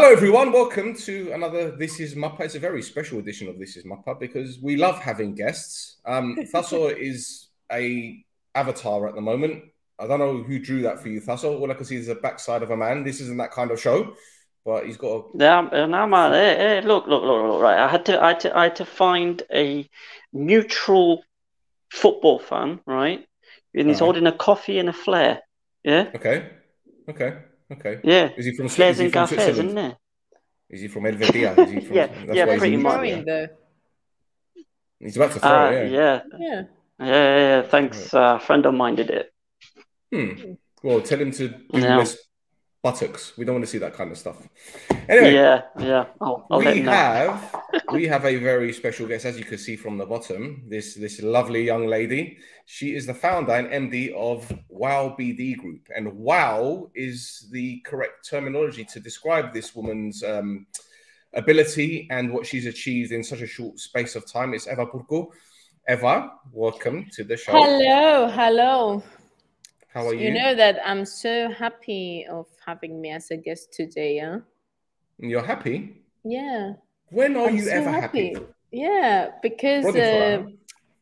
Hello, everyone. Welcome to another This is Mappa. It's a very special edition of This is Mappa because we love having guests. Thasso is a avatar at the moment. I don't know who drew that for you, Thasso. All I can see is the backside of a man. This isn't that kind of show, but he's got a... Yeah, no, man. Hey, look. Right, I had to find a neutral football fan, right? And he's holding a coffee and a flare. Yeah. Okay. Yeah. Is he from Flares and cafes, Switzerland? isn't it? Is he from Helvetia? Is he from... yeah, pretty much. Yeah. He's about to throw it, yeah. Thanks, a friend of mine did it. Well, tell him to do less buttocks. We don't want to see that kind of stuff. Anyway, yeah. We have a very special guest, as you can see from the bottom. This lovely young lady. She is the founder and MD of WOW BD Group, and WOW is the correct terminology to describe this woman's ability and what she's achieved in such a short space of time. It's Eva Pourkou. Eva, welcome to the show. Hello. How are you? You know that I'm so happy of having me as a guest today, huh? You're happy? Yeah. When are you ever happy? Yeah, because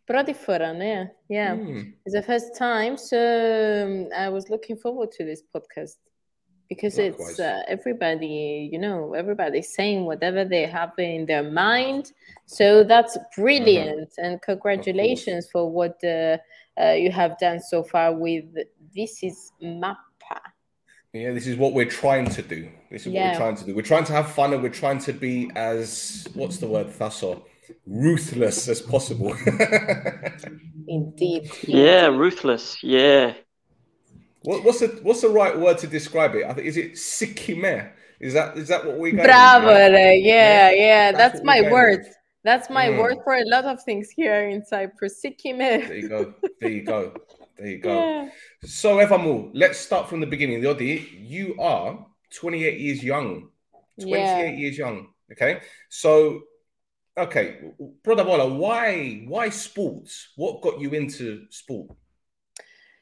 Prodiforan, yeah. It's the first time, so I was looking forward to this podcast because it's everybody, everybody's saying whatever they have in their mind. So that's brilliant, and congratulations for what you have done so far with This is Mappa. Yeah, this is what we're trying to do. We're trying to have fun, and we're trying to be as, what's the word, Thasso? Ruthless as possible. Indeed. Yeah, ruthless. Yeah. What's the right word to describe it? I think, is it sikime? Is that what we got? Bravo! Yeah. That's my word. That's my word for a lot of things here in Cyprus. Sikime. There you go. Yeah. So, Eva, let's start from the beginning. You are 28 years young. 28 years young. Okay. So, Prodabola, why sports? What got you into sport?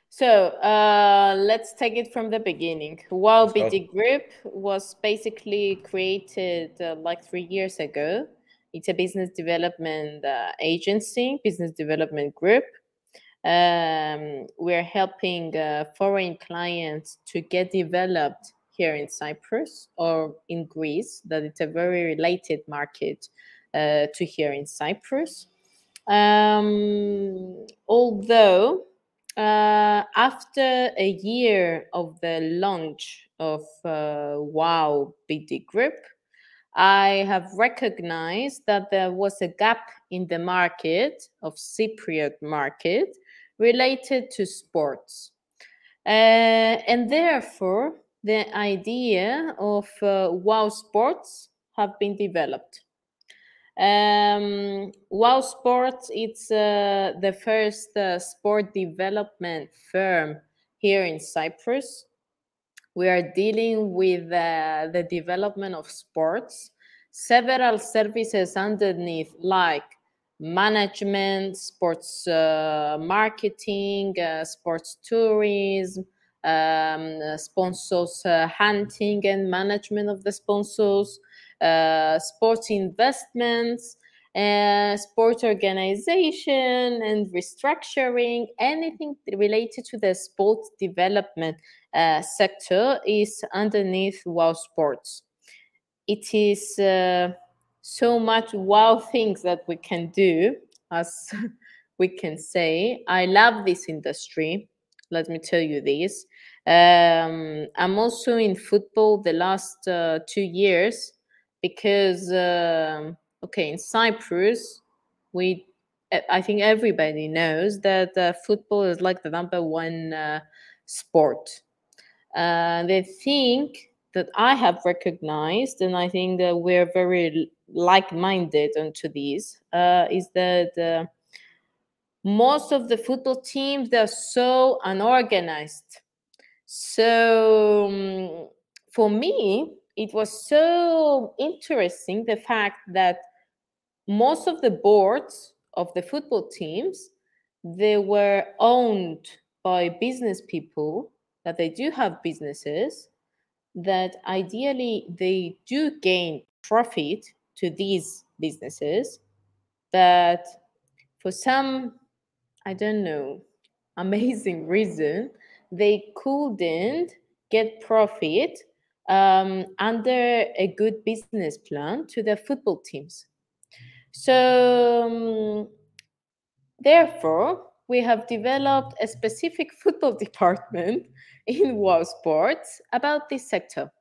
So let's take it from the beginning. WOW BD Group was basically created like 3 years ago. It's a business development agency, business development group. We're helping foreign clients to get developed here in Cyprus or in Greece, that it's a very related market to here in Cyprus. Although after a year of the launch of WOW BD Group, I have recognized that there was a gap in the market of Cypriot market related to sports. And therefore, the idea of WOW Sports have been developed. WOW Sports, it's the first sport development firm here in Cyprus. We are dealing with the development of sports, several services underneath, like management, sports marketing, sports tourism, sponsors hunting and management of the sponsors, sports investments, sport organization and restructuring. Anything related to the sports development sector is underneath WOW Sports. It is so much wow things that we can do, as we can say. I love this industry. Let me tell you this. I'm also in football the last 2 years because, in Cyprus, I think everybody knows that football is like the #1 sport. The thing that I have recognized, and I think that we're very like-minded onto this, is that most of the football teams, they're so unorganized. So for me, it was so interesting, the fact that most of the boards of the football teams, they were owned by business people, that they do have businesses, that ideally they do gain profit to these businesses, but for some, I don't know, amazing reason, they couldn't get profit under a good business plan to the football teams. So, therefore, we have developed a specific football department in WOW Sports about this sector,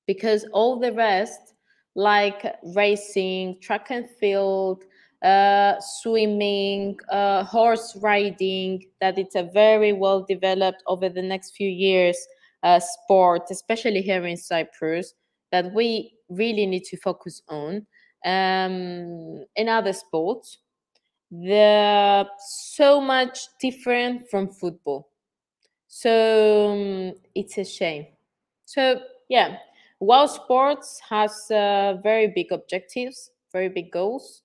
because all the rest, like racing, track and field, swimming, horse riding, that it's a very well developed over the next few years sport, especially here in Cyprus, that we really need to focus on. In other sports, they're so much different from football. So it's a shame. So yeah, WOW Sports has very big objectives, very big goals.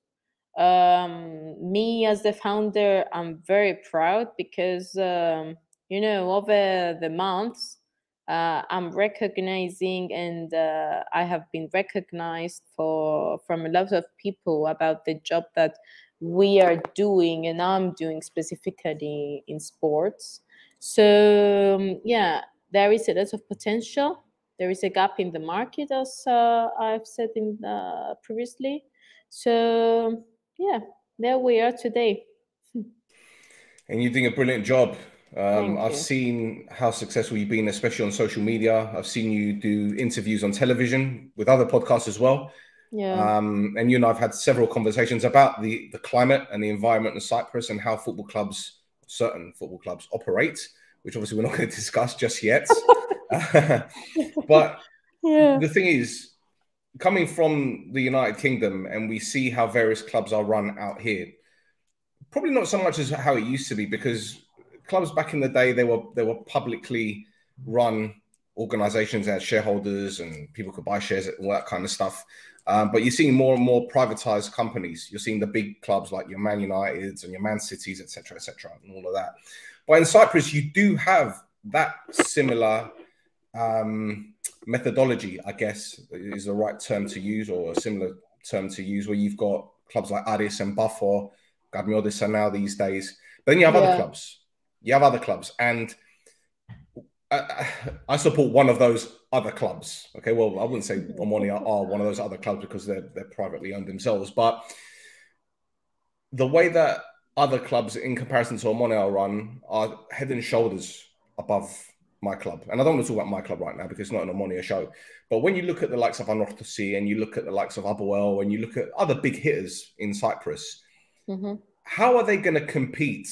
Me as the founder, I'm very proud because over the months, I'm recognizing, and I have been recognized from a lot of people about the job that we are doing and I'm doing specifically in sports. So yeah, there is a lot of potential. There is a gap in the market, as I've said previously. So yeah, there we are today. And you're doing a brilliant job. I've you. seen how successful you've been, especially on social media. I've seen you do interviews on television with other podcasts as well. Yeah. And you and I've had several conversations about the climate and the environment in Cyprus and how certain football clubs operate, which obviously we're not going to discuss just yet. But the thing is, coming from the United Kingdom, and we see how various clubs are run out here, probably not so much as how it used to be, because clubs back in the day, they were publicly run organizations that had shareholders and people could buy shares and all that kind of stuff. But you're seeing more and more privatized companies. You're seeing the big clubs like your Man Uniteds and your Man Cities, etc., and all of that. But in Cyprus, you do have that similar methodology, I guess is the right term to use, or a similar term to use, where you've got clubs like Aris and Buffer, Gadmiodis are now these days. But then you have other clubs. You have other clubs, and I support one of those other clubs. Okay, well, I wouldn't say Omonia are one of those other clubs because they're privately owned themselves, but the way that other clubs in comparison to Omonia are run are head and shoulders above my club. And I don't want to talk about my club right now because it's not an Omonia show. But when you look at the likes of Anorthosi and you look at the likes of Abuel and you look at other big hitters in Cyprus, how are they going to compete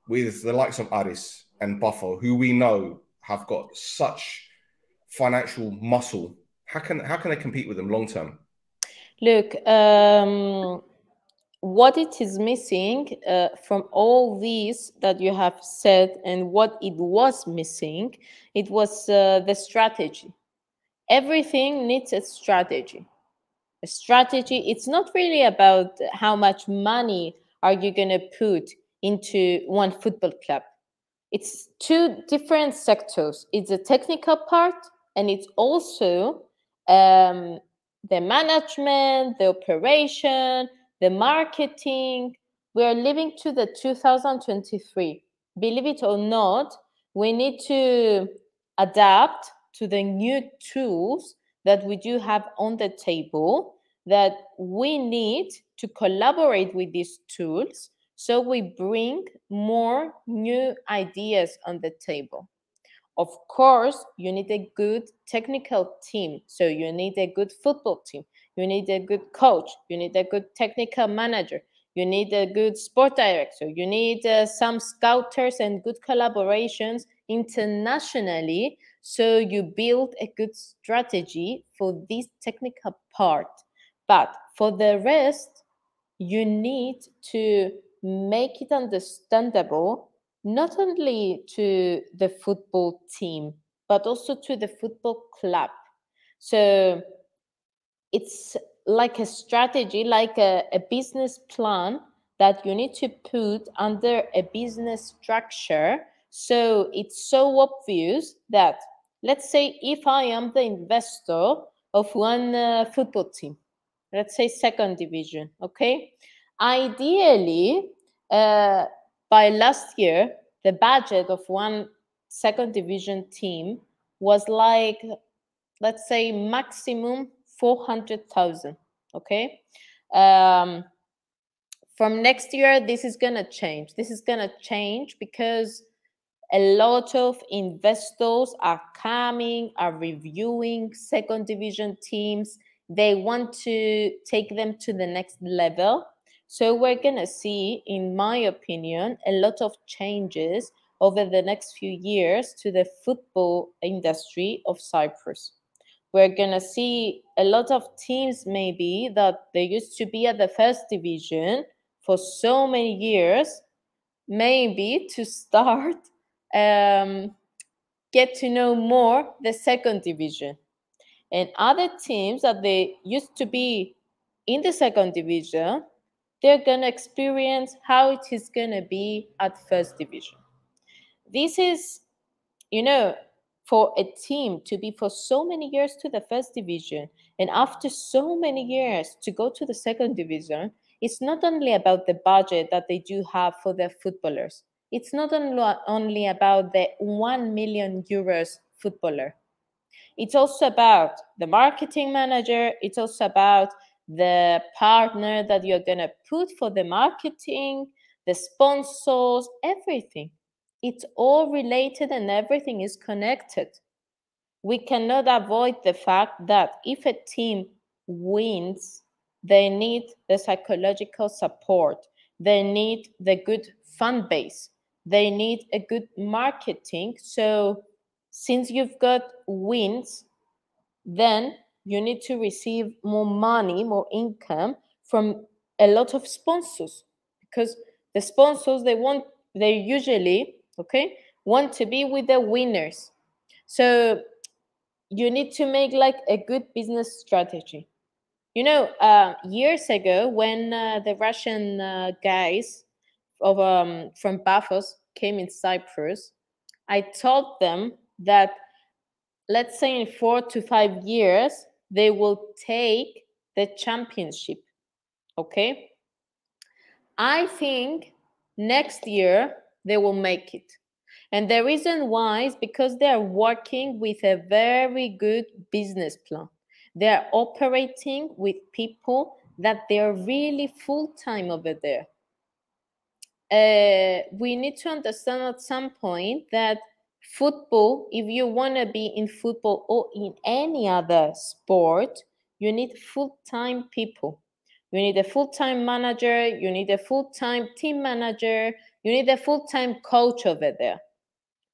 with the likes of Aris and Buffo, who we know have got such financial muscle? How can they compete with them long term? Look, what it is missing from all these that you have said, and what it was missing, it was the strategy. Everything needs a strategy. A strategy, it's not really about how much money are you going to put into one football club. It's two different sectors. It's the technical part, and it's also the management, the operation, the marketing. We are living to the 2023. Believe it or not, we need to adapt to the new tools that we do have on the table, that we need to collaborate with these tools, so we bring more new ideas on the table. Of course, you need a good technical team. So you need a good football team. You need a good coach. You need a good technical manager. You need a good sport director. You need some scouters and good collaborations internationally. So you build a good strategy for this technical part. But for the rest, you need to make it understandable, not only to the football team, but also to the football club. So it's like a strategy, like a business plan that you need to put under a business structure. So it's so obvious that, let's say if I am the investor of one football team, let's say second division, okay? Ideally, by last year, the budget of one second division team was like, let's say, maximum 400,000, okay? From next year, this is gonna change. This is gonna change because a lot of investors are coming, are reviewing second division teams. They want to take them to the next level. So we're gonna see, in my opinion, a lot of changes over the next few years to the football industry of Cyprus. We're gonna see a lot of teams maybe that they used to be at the first division for so many years, maybe to start get to know more the second division. And other teams that they used to be in the second division, they're going to experience how it is going to be at first division. This is, you know, for a team to be for so many years to the first division and after so many years to go to the second division, it's not only about the budget that they do have for their footballers. It's not only about the 1 million euros footballer. It's also about the marketing manager. It's also about the partner that you're going to put for the marketing, the sponsors, everything. It's all related and everything is connected. We cannot avoid the fact that if a team wins, they need the psychological support. They need the good fan base. They need a good marketing. So since you've got wins, then you need to receive more money, more income from a lot of sponsors, because the sponsors, they usually, okay, want to be with the winners. So you need to make like a good business strategy. You know, years ago, when the Russian guys from Paphos came in Cyprus, I told them that, let's say in 4 to 5 years, they will take the championship, okay? I think next year they will make it. And the reason why is because they are working with a very good business plan. They are operating with people that they are really full-time over there. We need to understand at some point that football, if you want to be in football or in any other sport, you need full-time people. You need a full-time manager, you need a full-time team manager, you need a full-time coach over there.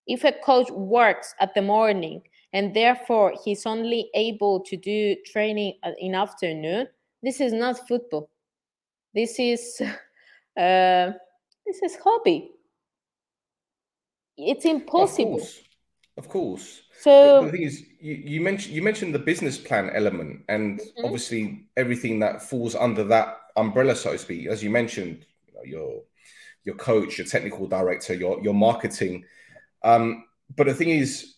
If a coach works at the morning and therefore he's only able to do training in afternoon, this is not football. This is hobby. It's impossible. Of course. So but the thing is, you mentioned the business plan element, and obviously everything that falls under that umbrella, so to speak. As you mentioned, your coach, your technical director, your marketing. But the thing is,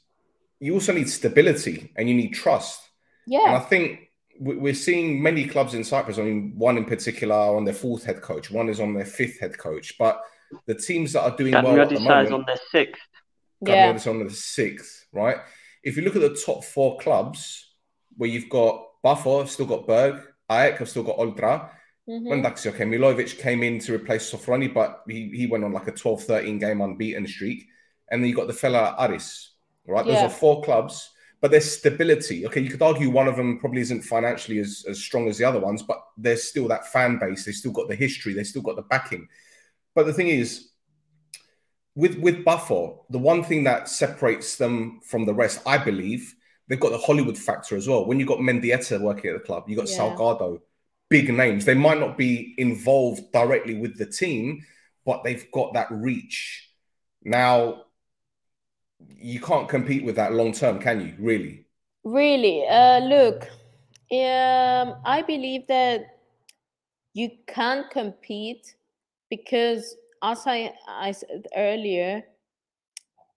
you also need stability and you need trust. Yeah. And I think we're seeing many clubs in Cyprus. I mean, one in particular on their 4th head coach, one is on their 5th head coach. But the teams that are doing well at the moment, on their 6th. Yeah. on the 6th, right? If you look at the top 4 clubs, where you've got Buffo, still got Berg, AEK have still got Oltra. Okay, Milovic came in to replace Sofroni, but he went on like a 12-13 game unbeaten streak. And then you got the fella Aris, right? Yeah. Those are 4 clubs, but there's stability. Okay, you could argue one of them probably isn't financially as strong as the other ones, but there's still that fan base. They still got the history. They still got the backing. But the thing is, with Buffo, the one thing that separates them from the rest, I believe, they've got the Hollywood factor as well. When you've got Mendieta working at the club, you've got Salgado, big names. They might not be involved directly with the team, but they've got that reach. Now, you can't compete with that long term, can you? Really? Look, I believe that you can't compete because, as I said earlier,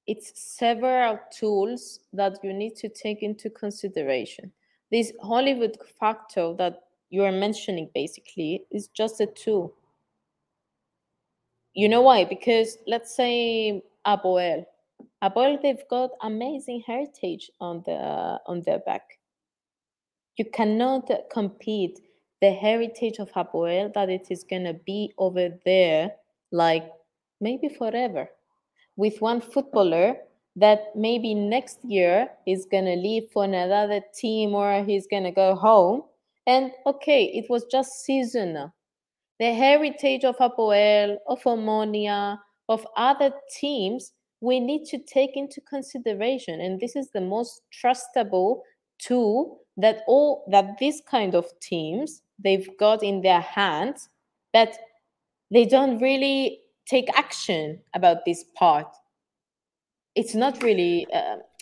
it's several tools that you need to take into consideration. This Hollywood factor that you are mentioning basically is just a tool. You know why? Because let's say Apoel, they've got amazing heritage on their back. You cannot compete the heritage of Apoel that it is gonna be over there like maybe forever, with one footballer that maybe next year is gonna leave for another team or he's gonna go home. And okay, it was just seasonal. The heritage of Apoel, of Omonia, of other teams, we need to take into consideration. And this is the most trustable tool that these kind of teams they've got in their hands, but they don't really take action about this part. It's not really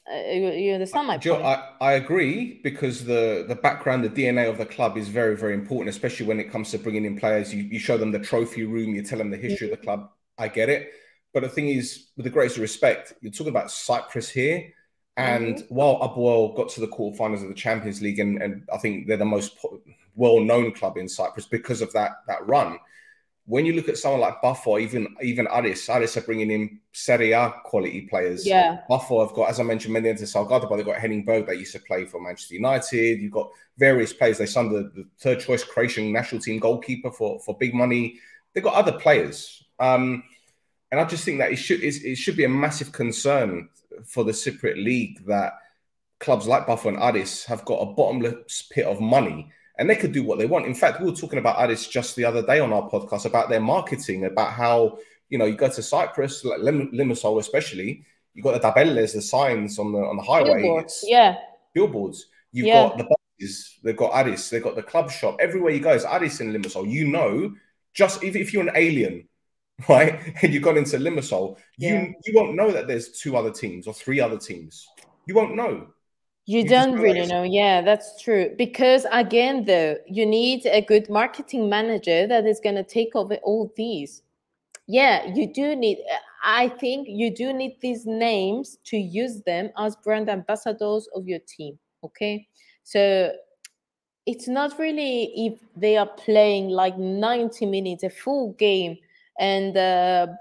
you understand my point? I agree, because the background, the DNA of the club is very, very important, especially when it comes to bringing in players. You show them the trophy room, you tell them the history of the club. I get it. But the thing is, with the greatest respect, you're talking about Cyprus here. And while Apoel got to the quarterfinals of the Champions League, and I think they're the most well-known club in Cyprus because of that run, when you look at someone like Buffo, even Aris are bringing in Serie A quality players. Yeah. Buffo have got, as I mentioned, Mendes and Salgado, but they've got Henning Berg that used to play for Manchester United. You've got various players. They signed the third choice Croatian national team goalkeeper for big money. They've got other players. And I just think that it should be a massive concern for the Cypriot League that clubs like Buffo and Aris have got a bottomless pit of money. And they could do what they want. In fact, we were talking about Aris just the other day on our podcast about their marketing, about how, you go to Cyprus, like Limassol especially, you got the tabeles, the signs on the highway. Billboards. Billboards. You've got the buses, they've got Aris, they've got the club shop. Everywhere you go is Aris in Limassol. Just if you're an alien, right, and you've gone into Limassol, you won't know that there's 2 other teams or 3 other teams. You won't know. You don't really know. Yeah, that's true. Because again, though, you need a good marketing manager that is going to take over all these. Yeah, you do need, I think you do need these names to use them as brand ambassadors of your team. Okay. So it's not really if they are playing like 90 minutes, a full game, and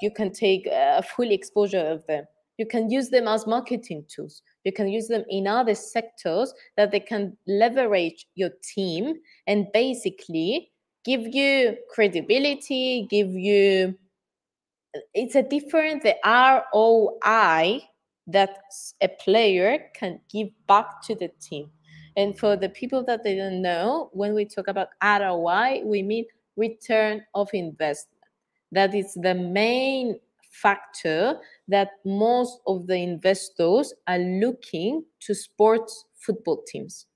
you can take a full exposure of them. You can use them as marketing tools. You can use them in other sectors that they can leverage your team and basically give you credibility, it's a different, the ROI that a player can give back to the team. And for the people that they don't know, when we talk about ROI, we mean return of investment. That is the main factor that most of the investors are looking to sports football teams.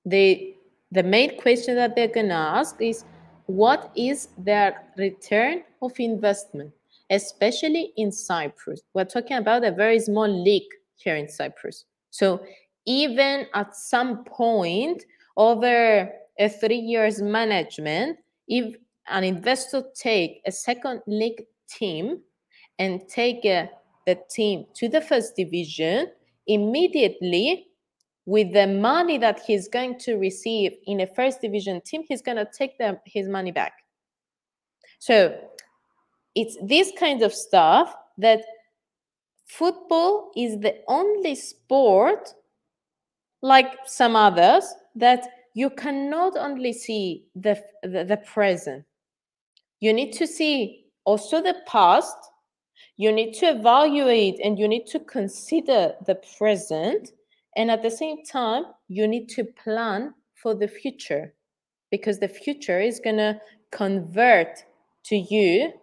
The main question that they're going to ask is, what is their return of investment, especially in Cyprus? We're talking about a very small league here in Cyprus. So even at some point over a 3 years management, if an investor take a second league team and take the team to the first division, immediately with the money that he's going to receive in a first division team, he's going to take his money back. So it's this kind of stuff that football is the only sport, like some others, that you cannot only see the present. You need to see also the past. You need to evaluate and you need to consider the present. And at the same time, you need to plan for the future, because the future is going to convert to you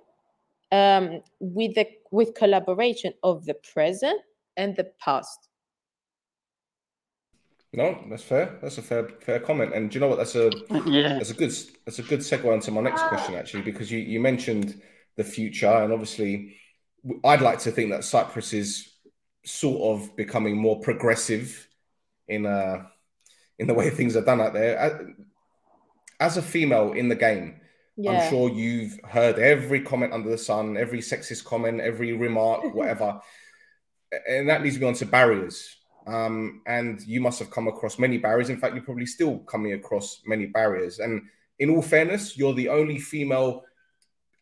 with collaboration of the present and the past. No, that's fair. That's a fair comment. And do you know what? That's a good segue into my next question, actually, because you mentioned the future, and obviously I'd like to think that Cyprus is sort of becoming more progressive in the way things are done out there. As a female in the game, I'm sure you've heard every comment under the sun, every sexist comment, every remark, whatever. And that leads me on to barriers. And you must have come across many barriers. In fact, you're probably still coming across many barriers. And in all fairness, you're the only female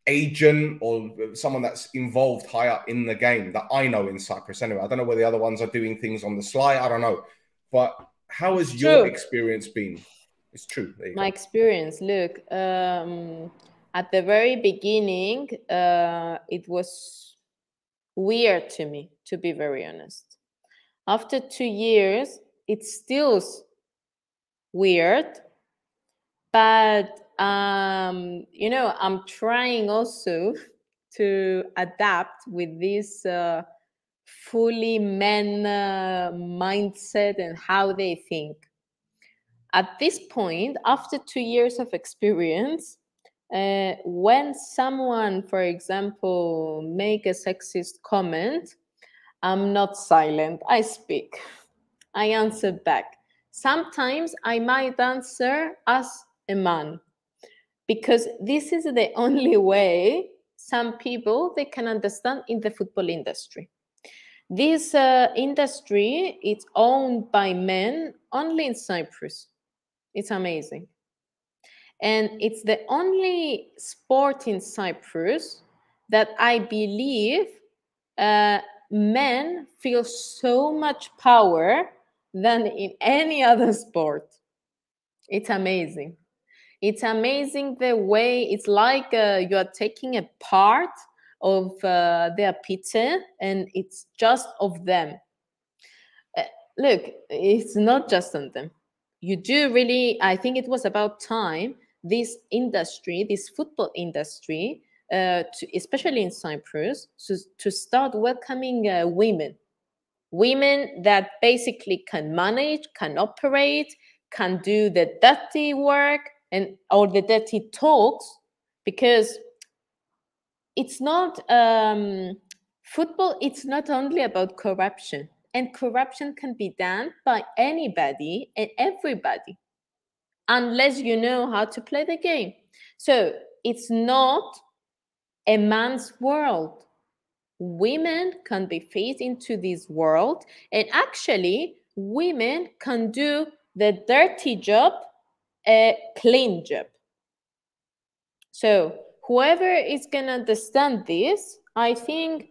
agent or someone that's involved high up in the game that I know in Cyprus. Anyway, I don't know where the other ones are doing things on the sly. I don't know. But how has your experience been? It's true. My experience, look, at the very beginning, it was weird to me, to be very honest. After 2 years, it's still weird, but you know, I'm trying also to adapt with this fully men mindset and how they think. At this point, after 2 years of experience, when someone, for example, make a sexist comment, I'm not silent. I speak. I answer back. Sometimes I might answer as a man, because this is the only way some people they can understand in the football industry. This industry is owned by men only in Cyprus. It's amazing. And it's the only sport in Cyprus that I believe men feel so much power than in any other sport. It's amazing. It's amazing the way it's like you are taking a part of their pizza and it's just of them. Look, it's not just on them. You do really, I think it was about time this industry, this football industry, especially in Cyprus, to start welcoming women that basically can manage, can operate, can do the dirty work and or the dirty talks, because it's not football. It's not only about corruption, and corruption can be done by anybody and everybody, unless you know how to play the game. So it's not a man's world. Women can be fit into this world, and actually women can do the dirty job a clean job. So whoever is going to understand this, I think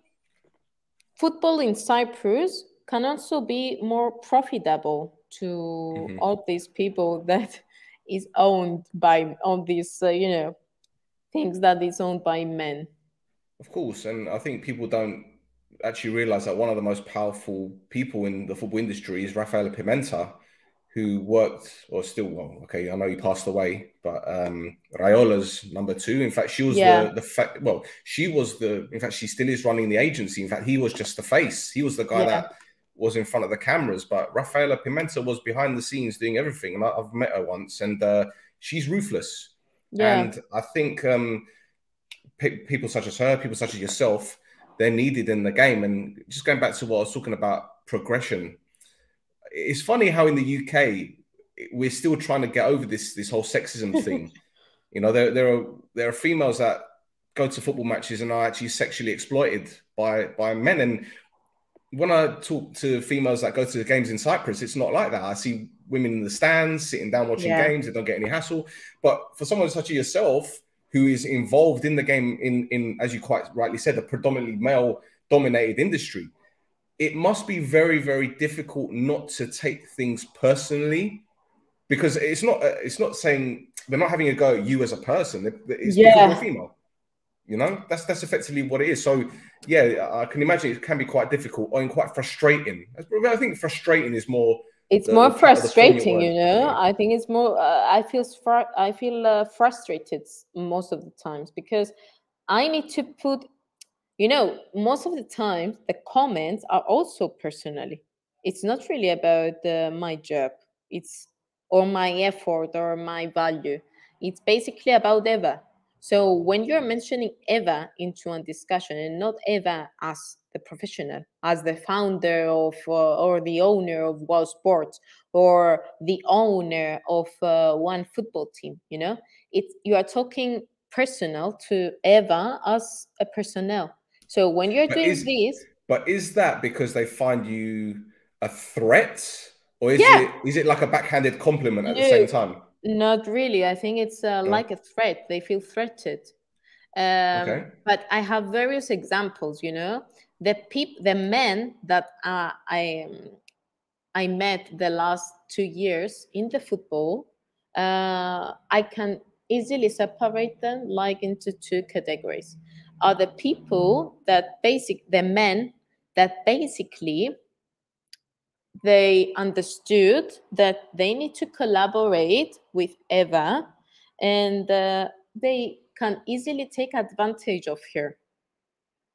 football in Cyprus can also be more profitable to all these people that is owned by all these you know, things that is owned by men. Of course, and I think people don't actually realize that one of the most powerful people in the football industry is Rafael Pimenta, who worked, or still, well, okay, I know he passed away, but Raiola's number 2. In fact, she was in fact, she still is running the agency. In fact, he was just the face. He was the guy that was in front of the cameras, but Rafaela Pimenta was behind the scenes doing everything. And I've met her once, and she's ruthless. And I think people such as her, people such as yourself, they're needed in the game. And just going back to what I was talking about, progression. It's funny how in the UK we're still trying to get over this whole sexism thing. You know, there are females that go to football matches and are actually sexually exploited by men. And when I talk to females that go to the games in Cyprus, it's not like that. I see women in the stands sitting down watching games. They don't get any hassle. But for someone such as yourself, who is involved in the game in as you quite rightly said, a predominantly male-dominated industry, it must be very, very difficult not to take things personally, because it's not saying they're not having a go at you as a person. It's because you're female. You know, that's effectively what it is. So yeah, I can imagine it can be quite difficult and quite frustrating. I think frustrating is more. It's more frustrating, you know. Yeah. I think it's more. I feel frustrated most of the times, because I need to put. You know, most of the time, the comments are also personally. It's not really about my job, or my effort or my value. It's basically about Eva. So when you're mentioning Eva into a discussion, and not Eva as the professional, as the founder of or the owner of WOW Sports, or the owner of one football team, you know, you are talking personal to Eva as a personnel. So when you're doing this, but is that because they find you a threat, or is it like a backhanded compliment at the same time? Not really. I think it's like a threat. They feel threatened. But I have various examples. You know, the men that I met the last 2 years in the football, I can easily separate them like into two categories. Are the people that the men that basically they understood that they need to collaborate with Eva, and they can easily take advantage of her.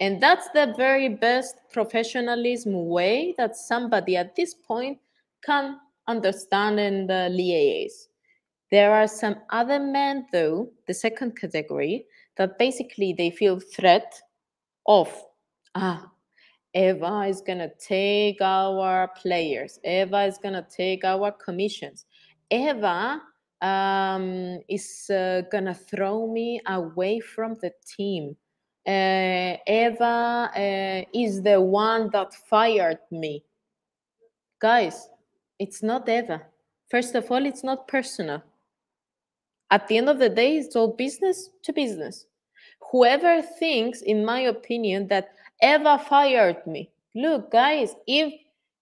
And that's the very best professionalism way that somebody at this point can understand and liaise. There are some other men, though, the second category, that basically they feel threat of, Eva is going to take our players. Eva is going to take our commissions. Eva is going to throw me away from the team. Eva is the one that fired me. Guys, it's not Eva. First of all, it's not personal. At the end of the day, it's all business to business. Whoever thinks, in my opinion, that Eva fired me, look, guys, if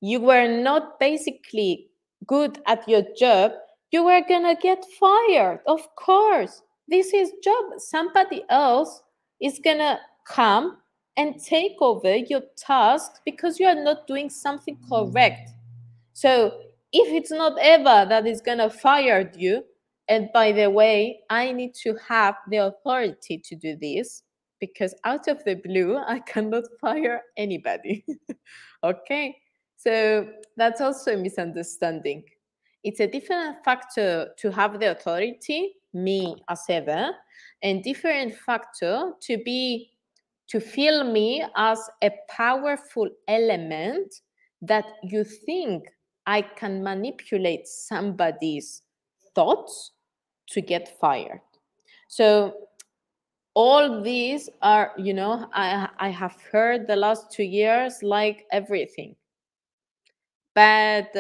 you were not basically good at your job, you were gonna get fired. Of course, this is job. Somebody else is gonna come and take over your task because you are not doing something correct. So if it's not Eva that is gonna fire you, and by the way, I need to have the authority to do this, because out of the blue, I cannot fire anybody. Okay, so that's also a misunderstanding. It's a different factor to have the authority, me as Eva, and different factor to feel me as a powerful element that you think I can manipulate somebody's thoughts to get fired. So all these are, you know, I have heard the last 2 years like everything. But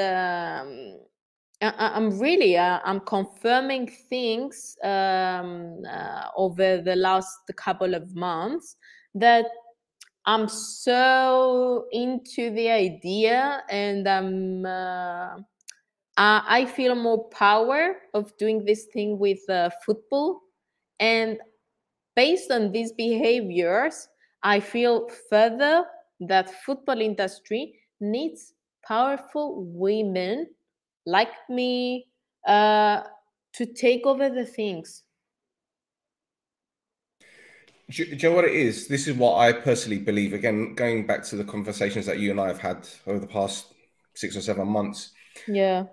I'm really, I'm confirming things over the last couple of months that I'm so into the idea, and I feel more power of doing this thing with football. And based on these behaviors, I feel further that football industry needs powerful women like me to take over the things. Do you know what it is? This is what I personally believe. Again, going back to the conversations that you and I have had over the past 6 or 7 months. Yeah.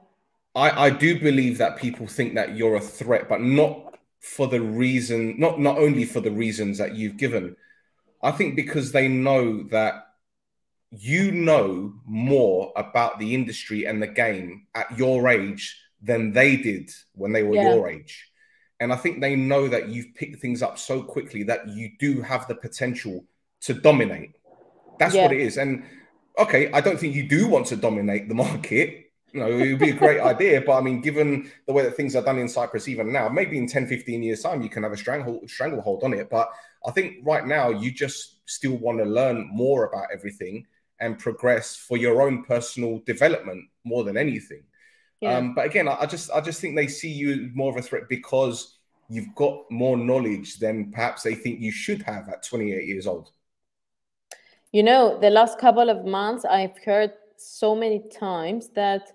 I do believe that people think that you're a threat, but not for the reason, not only for the reasons that you've given. I think because they know that you know more about the industry and the game at your age than they did when they were your age. And I think they know that you've picked things up so quickly that you do have the potential to dominate. That's what it is. And okay, I don't think you do want to dominate the market. You know, it would be a great idea. But I mean, given the way that things are done in Cyprus, even now, maybe in 10, 15 years time, you can have a stranglehold on it. But I think right now, you just still want to learn more about everything and progress for your own personal development more than anything. But again, I just think they see you more of a threat because you've got more knowledge than perhaps they think you should have at 28 years old. You know, the last couple of months, I've heard so many times that,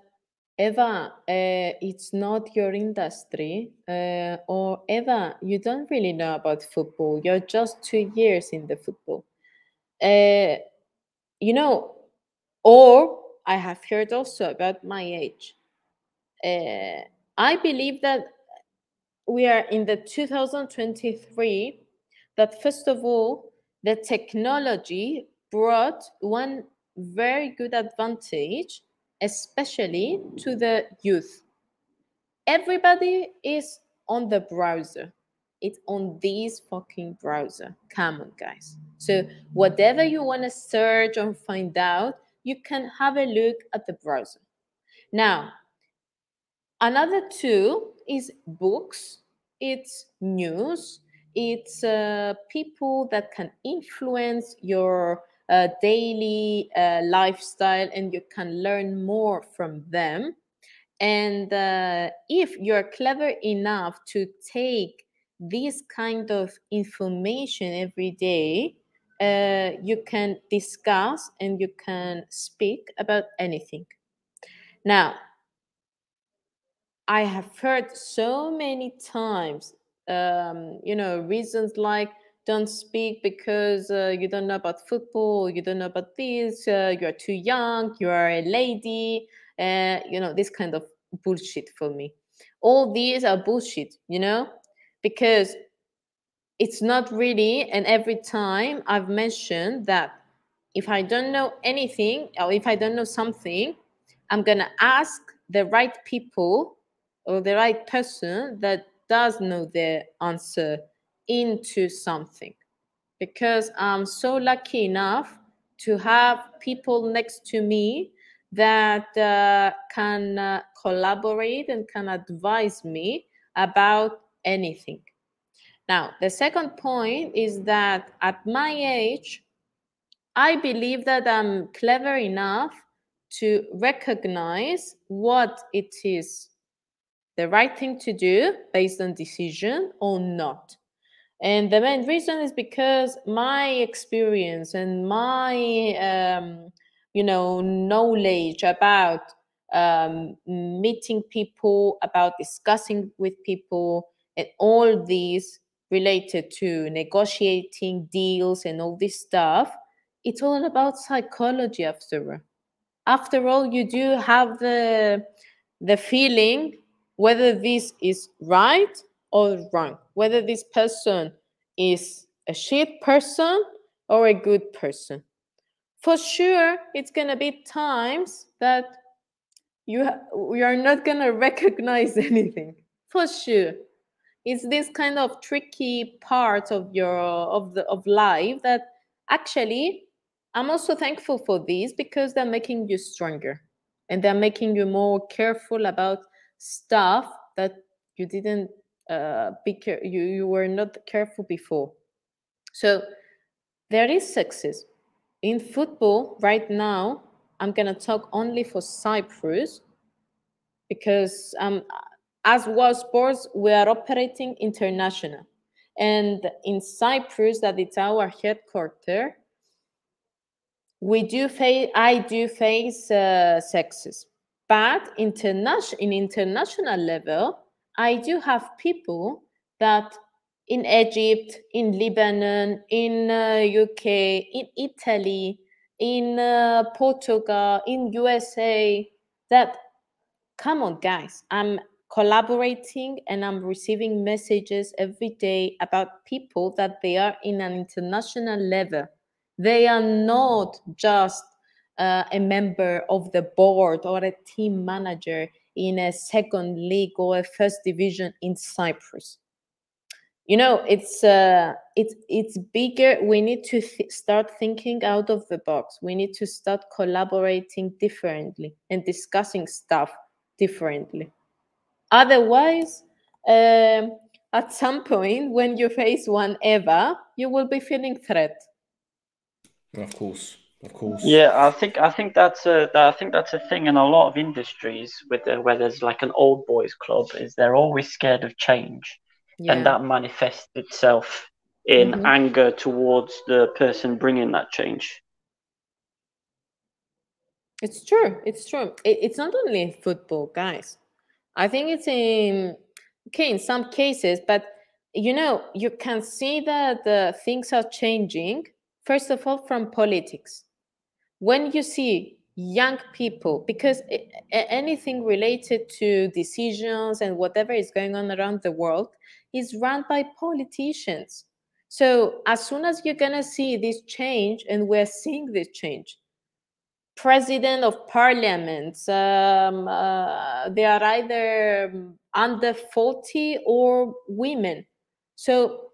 Eva, it's not your industry, or Eva, you don't really know about football. You're just 2 years in the football. You know, or I have heard also about my age. I believe that we are in the 2023, that first of all, the technology brought one very good advantage, especially to the youth. Everybody is on the browser. It's on this fucking browser. Come on, guys. So whatever you want to search or find out, you can have a look at the browser. Now, another tool is books, it's news, it's people that can influence your daily lifestyle, and you can learn more from them. And if you're clever enough to take this kind of information every day, you can discuss and you can speak about anything. Now, I have heard so many times, reasons like don't speak because you don't know about football, you don't know about this, you're too young, you are a lady, this kind of bullshit for me. All these are bullshit, because it's not really, and every time I've mentioned that if I don't know anything or if I don't know something, I'm going to ask the right people or the right person that does know the answer into something. Because I'm so lucky enough to have people next to me that can collaborate and can advise me about anything. Now, the second point is that at my age, I believe that I'm clever enough to recognize what it is the right thing to do based on decision or not. And the main reason is because my experience and my, knowledge about meeting people, about discussing with people, and all these related to negotiating deals and all this stuff, it's all about psychology after all. After all, you do have the feeling whether this is right or wrong, whether this person is a shit person or a good person. For sure, it's going to be times that you are not going to recognize anything. For sure. It's this kind of tricky part of life that actually I'm also thankful for these, because they're making you stronger and they're making you more careful about stuff that you didn't you were not careful before. So there is sexism in football right now. I'm gonna talk only for Cyprus, because as world sports, we are operating international. And in Cyprus, that it's our headquarters, I do face sexism. But in international level, I do have people that in Egypt, in Lebanon, in UK, in Italy, in Portugal, in USA, that, come on, guys, I'm collaborating and I'm receiving messages every day about people that they are in an international level. They are not just a member of the board or a team manager in a second league or a first division in Cyprus. It's bigger. We need to start thinking out of the box. We need to start collaborating differently and discussing stuff differently. Otherwise, at some point when you face one Eva, you will be feeling threat. Of course. Yeah, I think that's a thing in a lot of industries where there's like an old boys club, is they're always scared of change. Yeah. And that manifests itself in anger towards the person bringing that change. It's true. It's not only in football, guys. I think it's in some cases, but you can see that things are changing, first of all, from politics. When you see young people, because anything related to decisions and whatever is going on around the world is run by politicians. So as soon as you're going to see this change, and we're seeing this change, president of parliaments, they are either under 40 or women. So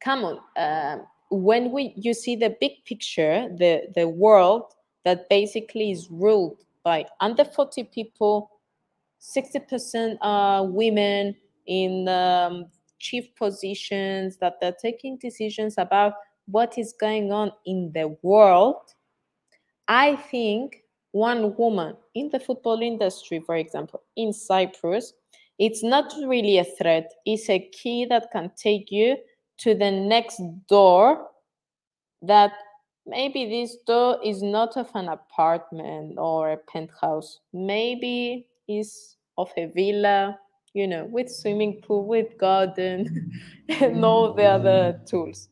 come on, when you see the big picture, the world that basically is ruled by under 40 people, 60% are women in chief positions, that they're taking decisions about what is going on in the world. I think one woman in the football industry, for example, in Cyprus, it's not really a threat. It's a key that can take you to the next door, that maybe this door is not of an apartment or a penthouse. Maybe is of a villa, you know, with swimming pool, with garden, and all the other tools.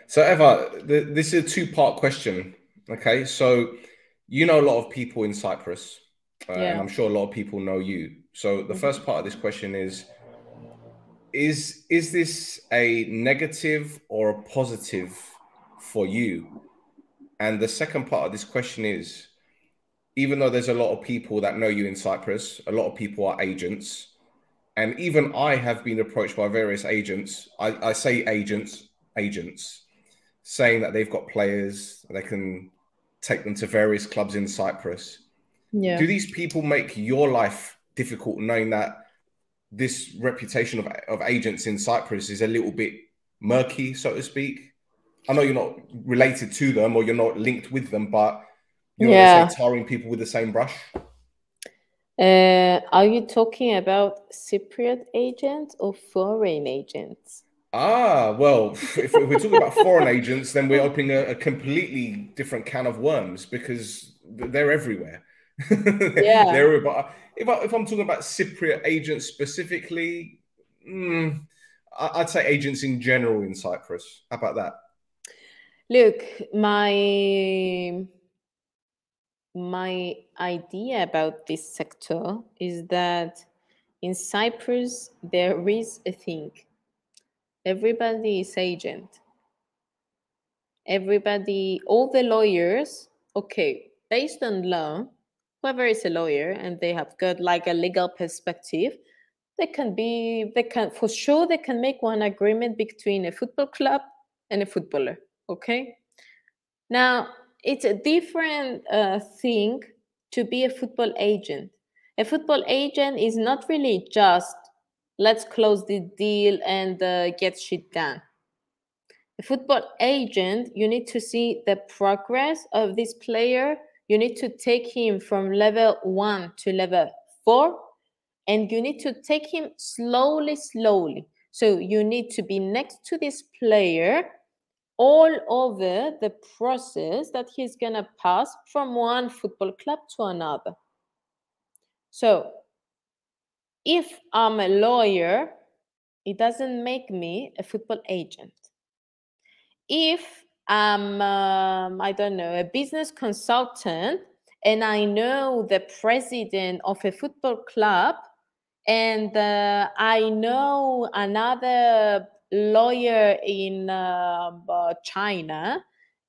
So Eva, this is a two-part question. Okay, so you know a lot of people in Cyprus, and I'm sure a lot of people know you. So the first part of this question is this a negative or a positive for you? And the second part of this question is, even though there's a lot of people that know you in Cyprus, a lot of people are agents, and even I have been approached by various agents. I say agents, saying that they've got players, they can take them to various clubs in Cyprus. Yeah. Do these people make your life difficult, knowing that this reputation of agents in Cyprus is a little bit murky, so to speak? I know you're not related to them or you're not linked with them, but you're not tarring people with the same brush. Are you talking about Cypriot agents or foreign agents? Well, if we're talking about foreign agents, then we're opening a completely different can of worms, because they're everywhere. Yeah. But if I'm talking about Cypriot agents specifically, I'd say agents in general in Cyprus. How about that? Look, my idea about this sector is that in Cyprus there is a thing. Everybody is agent. Everybody, all the lawyers, okay, based on law, whoever is a lawyer and they have got like a legal perspective, they can for sure they can make one agreement between a football club and a footballer. Okay. Now, it's a different thing to be a football agent. A football agent is not really just let's close the deal and get shit done. A football agent, you need to see the progress of this player. You need to take him from level 1 to level 4, and you need to take him slowly. So you need to be next to this player all over the process that he's going to pass from one football club to another. So if I'm a lawyer, it doesn't make me a football agent. If I'm, I don't know, a business consultant, and I know the president of a football club, and I know another lawyer in China,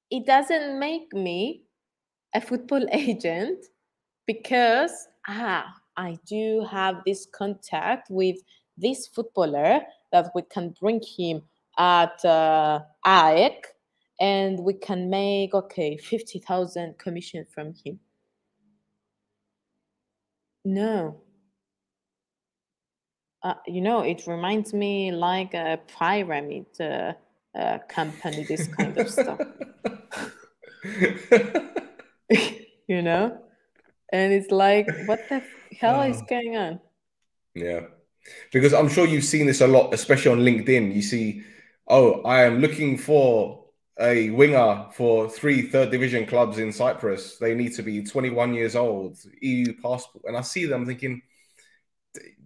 it doesn't make me a football agent, because I do have this contact with this footballer that we can bring him at AEK, and we can make 50,000 commission from him. No. It reminds me like a pyramid company, this kind of stuff. And it's like, what the hell is going on? Yeah, because I'm sure you've seen this a lot, especially on LinkedIn. You see, I am looking for a winger for 3 third division clubs in Cyprus. They need to be 21 years old, EU passport. And I see them thinking,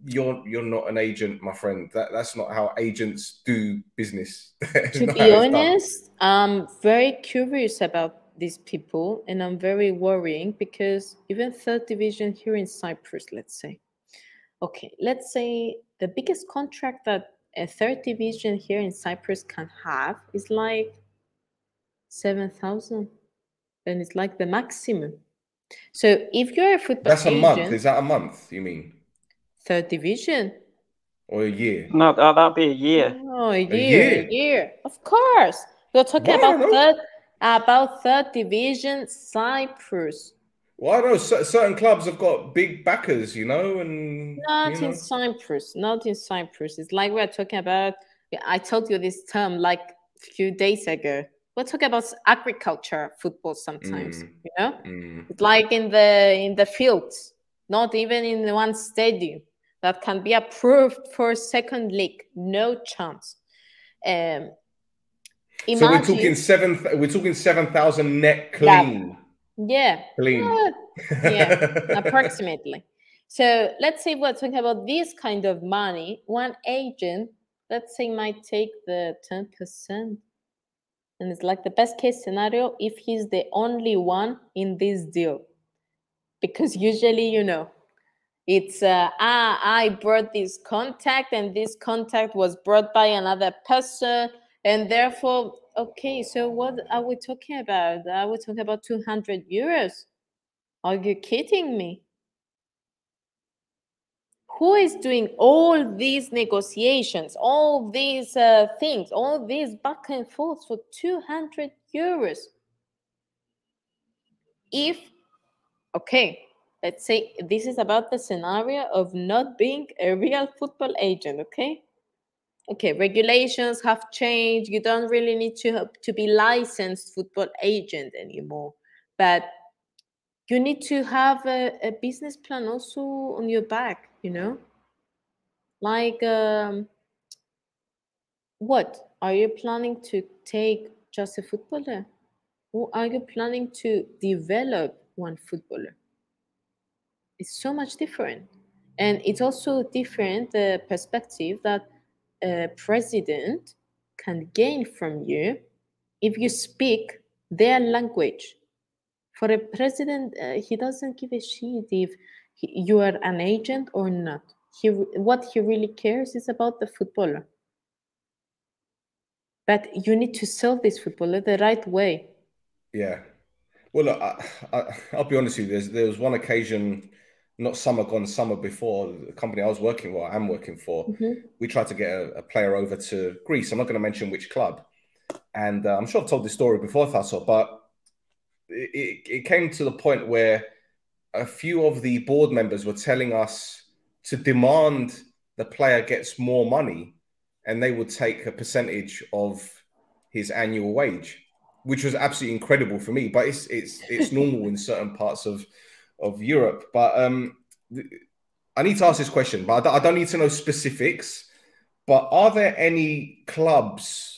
you're not an agent, my friend. That's not how agents do business. To be honest, I'm very curious about these people, and I'm very worrying, because even third division here in Cyprus, let's say the biggest contract that a third division here in Cyprus can have is like 7,000, and it's like the maximum. So if you're a football that's a agent, month. Is that a month? You mean third division? or a year? No, that'd be a year. Oh, a year? year. Of course. We're talking Why not? about third division Cyprus. Well, I know certain clubs have got big backers, you know, and Not in Cyprus. Not in Cyprus. It's like we're talking about. I told you this term like a few days ago. We're talking about agriculture football sometimes. You know, it's like in the fields, not even in one stadium that can be approved for second league. No chance. So we're talking 7,000 net clean. Yeah. Clean. Yeah, approximately. So let's say we're talking about this kind of money. One agent, let's say, might take the 10%. And it's like the best case scenario if he's the only one in this deal. Because usually, you know, it's, I brought this contact and this contact was brought by another person. And therefore, okay, so what are we talking about? Are we talking about 200 euros? Are you kidding me? Who is doing all these negotiations, all these things, all these back and forth for 200 euros? If, okay, let's say this is about the scenario of not being a real football agent, okay? Okay, regulations have changed. You don't really need to be licensed football agent anymore. But you need to have a business plan also on your back, you know? Like, what? Are you planning to take just a footballer? Or are you planning to develop one footballer? It's so much different. And it's also different, the perspective that a president can gain from you if you speak their language. For a president, he doesn't give a shit if you are an agent or not. What he really cares is about the footballer. But you need to sell this footballer the right way. Yeah. Well, look, I'll be honest with you. There was one occasion, not summer gone, summer before, the company I was working for, I'm working for, we tried to get a player over to Greece. I'm not going to mention which club. And I'm sure I've told this story before, Tasso, but it came to the point where a few of the board members were telling us to demand the player gets more money and they would take a percentage of his annual wage, which was absolutely incredible for me. But it's normal in certain parts of Europe. But I need to ask this question, but I don't need to know specifics. But are there any clubs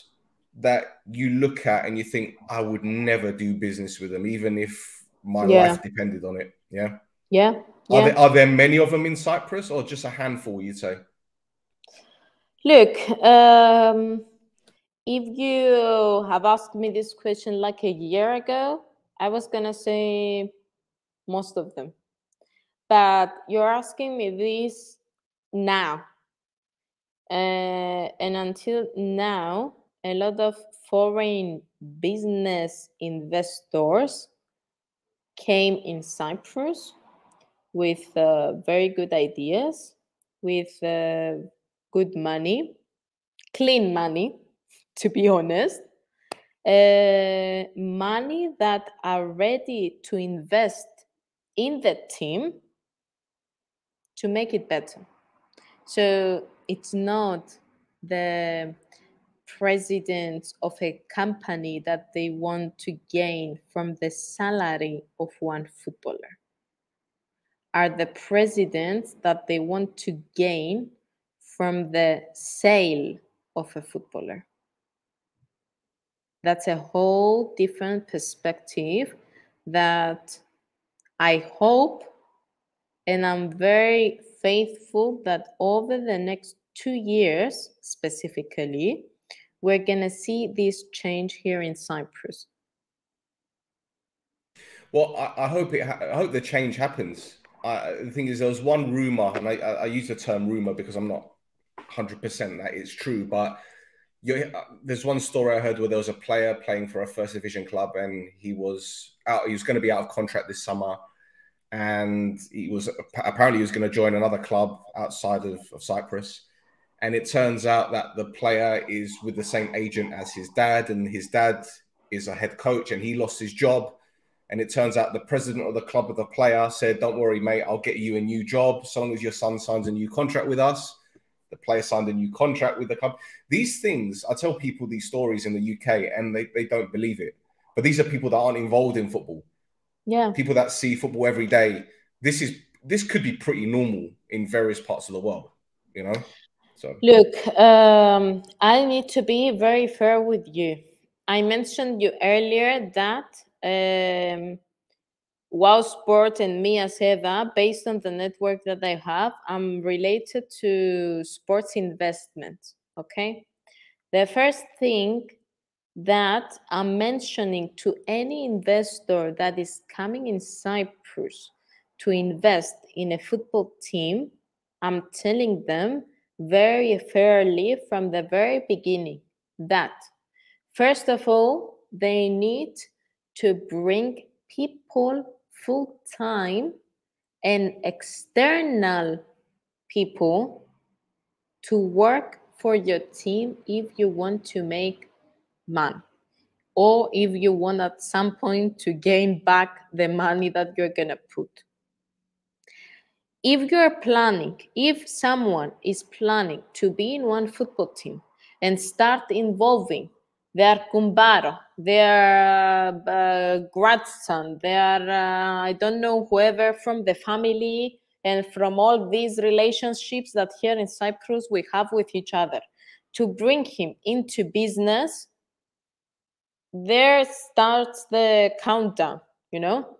that you look at and you think, I would never do business with them, even if my life depended on it? Yeah. Yeah. Are there many of them in Cyprus, or just a handful, you'd say? Look, if you have asked me this question like a year ago, I was going to say most of them. But you're asking me this now. And until now, a lot of foreign business investors came in Cyprus with very good ideas, with good money, clean money, to be honest, money that are ready to invest in the team to make it better. So it's not the president of a company that they want to gain from the salary of one footballer. Are the presidents that they want to gain from the sale of a footballer. That's a whole different perspective that I hope, and I'm very faithful that over the next 2 years specifically, we're going to see this change here in Cyprus. Well, I hope the change happens. The thing is, there was one rumor, and I use the term rumor because I'm not 100% that it's true, but there's one story I heard where there was a player playing for a first division club, and he was going to be out of contract this summer, and he was going to join another club outside of Cyprus, and it turns out that the player is with the same agent as his dad, and his dad is a head coach, and he lost his job. And it turns out the president of the club of the player said, "Don't worry, mate, I'll get you a new job so long as your son signs a new contract with us." The player signed a new contract with the club. These things, I tell people these stories in the UK, and they don't believe it. But these are people that aren't involved in football. Yeah. People that see football every day. This could be pretty normal in various parts of the world, you know? So look, I need to be very fair with you. I mentioned you earlier that Wow Sport and me as Eva, based on the network that I have, I'm related to sports investment. Okay. The first thing that I'm mentioning to any investor that is coming in Cyprus to invest in a football team, I'm telling them very fairly from the very beginning that, first of all, they need to bring people full-time and external people to work for your team if you want to make money, or if you want at some point to gain back the money that you're gonna put. If someone is planning to be in one football team and start involving their kumbaro, their grandson, their I don't know, whoever from the family and from all these relationships that here in Cyprus we have with each other, to bring him into business, there starts the countdown, you know?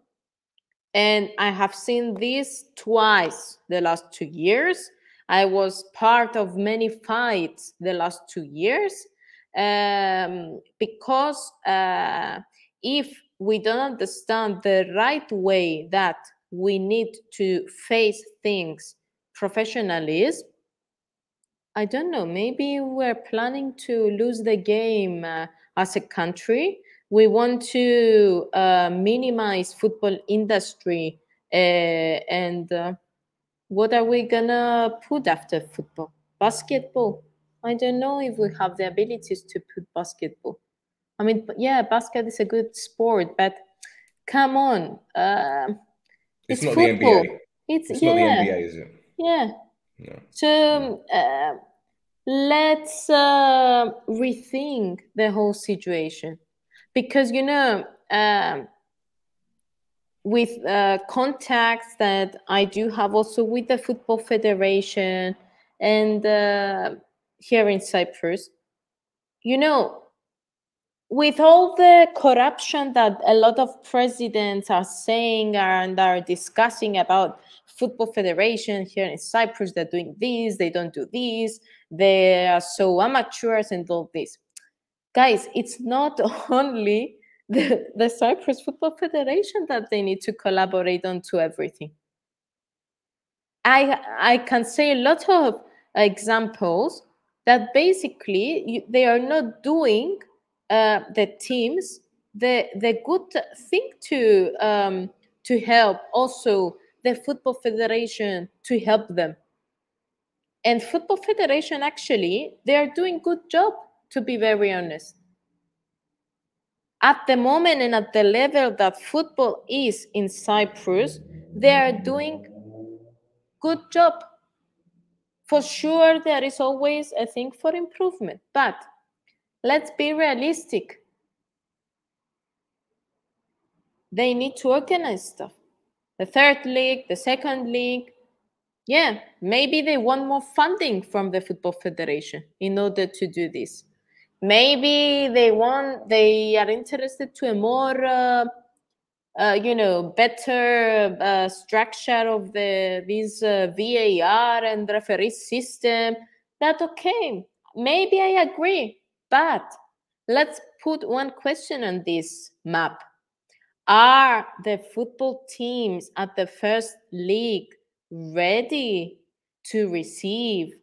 And I have seen this twice the last 2 years. I was part of many fights the last 2 years because if we don't understand the right way that we need to face things professionally, I don't know, maybe we're planning to lose the game as a country. We want to minimize football industry and what are we gonna put after football? Basketball. I don't know if we have the abilities to put basketball. I mean, yeah, basket is a good sport, but come on, it's not football. the NBA. It's not yeah, the NBA, is it? yeah. No. So let's rethink the whole situation, because you know, with contacts that I do have also with the Football Federation and here in Cyprus, you know, with all the corruption that a lot of presidents are saying and are discussing about Football Federation here in Cyprus, they're doing this, they don't do this, they are so amateurs and all this. Guys, it's not only the Cyprus Football Federation that they need to collaborate on to everything. I can say a lot of examples that basically they are not doing the teams the good thing to help also the Football Federation to help them. And Football Federation, actually, they are doing good job, to be very honest. At the moment and at the level that football is in Cyprus, they are doing good job. For sure, there is always a thing for improvement, but let's be realistic. They need to organize stuff. The third league, the second league, yeah, maybe they want more funding from the Football Federation in order to do this. Maybe they are interested to a more, you know, better structure of this VAR and referee system. That okay, maybe I agree, but let's put one question on this map. Are the football teams at the first league ready to receive,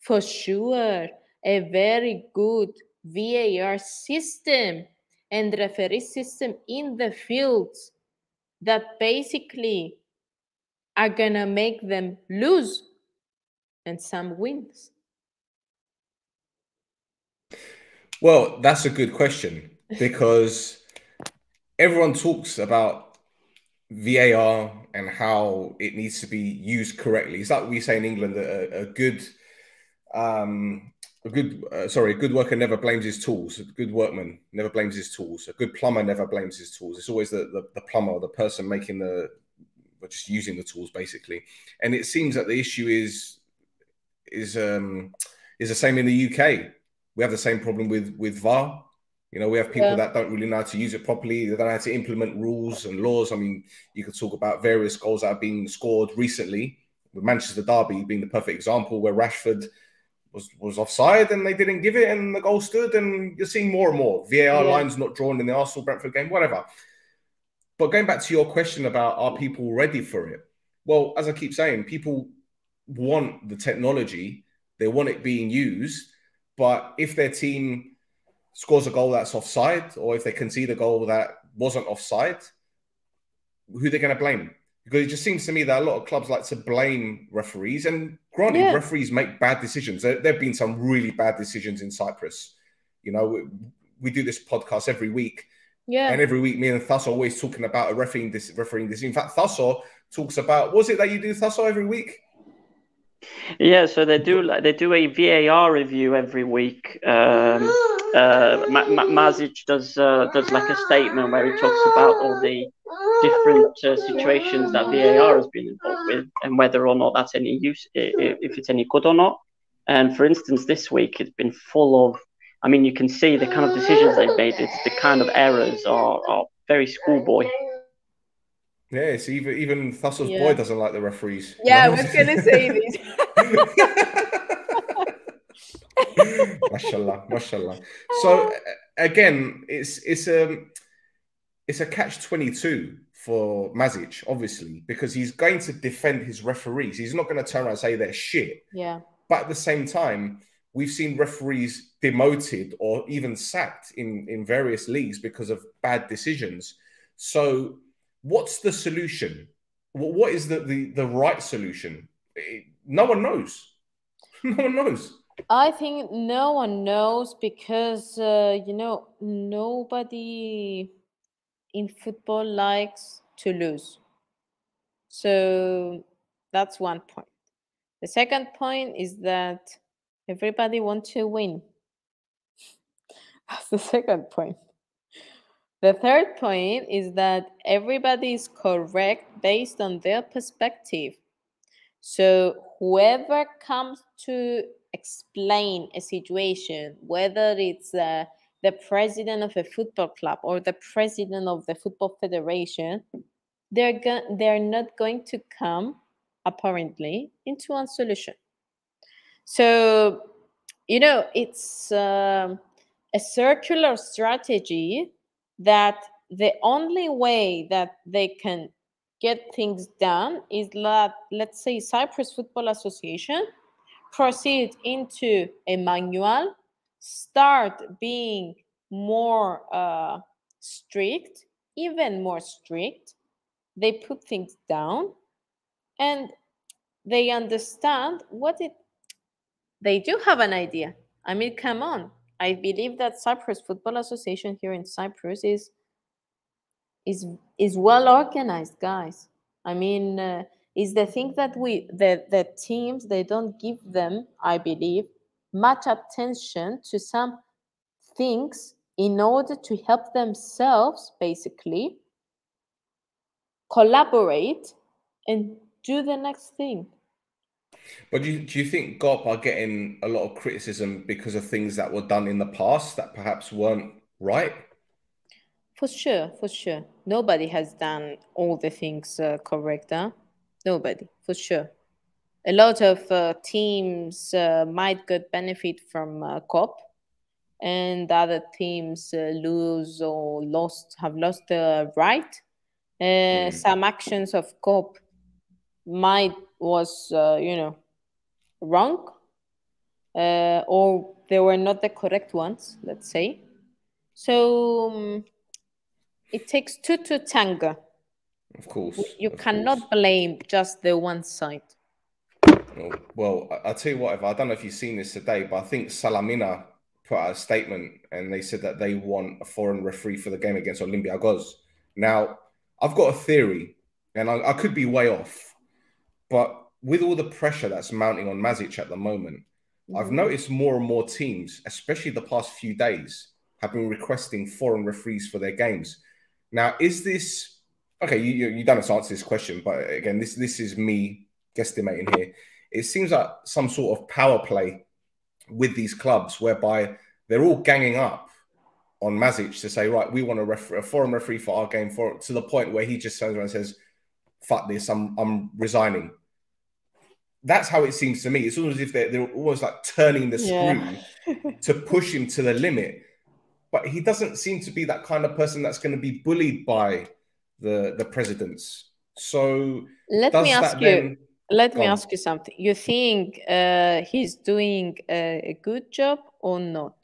for sure, a very good VAR system and referee system in the fields that basically are gonna make them lose and some wins? Well, that's a good question because everyone talks about VAR and how it needs to be used correctly. It's like we say in England, a good worker never blames his tools. A good workman never blames his tools. A good plumber never blames his tools. It's always the plumber or the person making just using the tools, basically. And it seems that the issue is the same in the UK. We have the same problem with VAR. You know, we have people that don't really know how to use it properly. They don't know how to implement rules and laws. I mean, you could talk about various goals that have been scored recently, with Manchester Derby being the perfect example, where Rashford was offside and they didn't give it and the goal stood, and you're seeing more and more VAR lines not drawn in the Arsenal-Brentford game, whatever. But going back to your question about are people ready for it? Well, as I keep saying, people want the technology. They want it being used. But if their team scores a goal that's offside, or if they concede a goal that wasn't offside, who are they going to blame? Because it just seems to me that a lot of clubs like to blame referees. And granted, referees make bad decisions. There have been some really bad decisions in Cyprus. You know, we do this podcast every week. Yeah. And every week, me and Thasso are always talking about a refereeing this. In fact, Thasso talks about, what was it that you do, Thasso, every week? Yeah, so they do a VAR review every week. Mazic does like a statement where he talks about all the different situations that VAR has been involved with and whether or not that's any use, if it's any good or not. And for instance, this week it's been full of, I mean, you can see the kind of decisions they've made. It's the kind of errors are very schoolboy. Yeah, so even Thasso's boy doesn't like the referees. Yeah, I was going to say this. Mashallah. So again, it's a catch-22 for Mazic, obviously, because he's going to defend his referees. He's not going to turn around and say they're shit. Yeah. But at the same time, we've seen referees demoted or even sacked in various leagues because of bad decisions. So what's the solution? What is the right solution? No one knows. No one knows. I think no one knows because, nobody in football likes to lose. So that's one point. The second point is that everybody wants to win. That's the second point. The third point is that everybody is correct based on their perspective. So whoever comes to explain a situation, whether it's the president of a football club or the president of the football federation, they're not going to come, apparently, into one solution. So, it's a circular strategy that the only way that they can get things done is that, let's say, Cyprus Football Association proceed into a manual, start being more strict, even more strict. They put things down and they understand they do have an idea. I mean, come on. I believe that Cyprus Football Association here in Cyprus is well organized, guys. I mean, is the thing that the teams, they don't give them, I believe, much attention to some things in order to help themselves basically collaborate and do the next thing. But do you think GOP are getting a lot of criticism because of things that were done in the past that perhaps weren't right? For sure. Nobody has done all the things correct, huh? Nobody, for sure. A lot of teams might get benefit from GOP, and other teams lose or have lost the right. Some actions of GOP was wrong, or they were not the correct ones, let's say. So it takes two to tango. Of course. You cannot blame just the one side. Well, I'll tell you what, I don't know if you've seen this today, but I think Salamina put out a statement and they said that they want a foreign referee for the game against Olympiacos. Now, I've got a theory, and I could be way off, but with all the pressure that's mounting on Mazic at the moment, I've noticed more and more teams, especially the past few days, have been requesting foreign referees for their games. Now, is this okay? You don't have to answer this question, but again, this is me guesstimating here. It seems like some sort of power play with these clubs, whereby they're all ganging up on Mazic to say, right, we want a foreign referee for our game, to the point where he just turns around and says, "Fuck this, I'm resigning." That's how it seems to me. It's almost as if they're almost like turning the screw to push him to the limit. But he doesn't seem to be that kind of person that's going to be bullied by the presidents. So let me ask you something. You think he's doing a good job or not?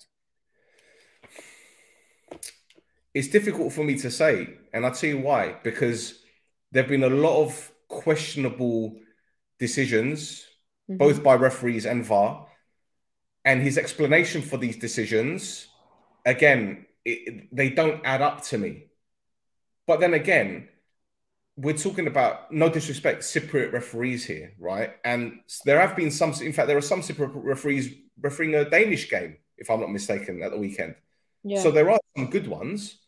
It's difficult for me to say, and I'll tell you why. Because there have been a lot of questionable decisions, both by referees and VAR, and his explanation for these decisions, again, they don't add up to me. But then again, we're talking about, no disrespect, Cypriot referees here, right? And there have been some, in fact, there are some Cypriot referees refereeing a Danish game, if I'm not mistaken, at the weekend. Yeah. So there are some good ones,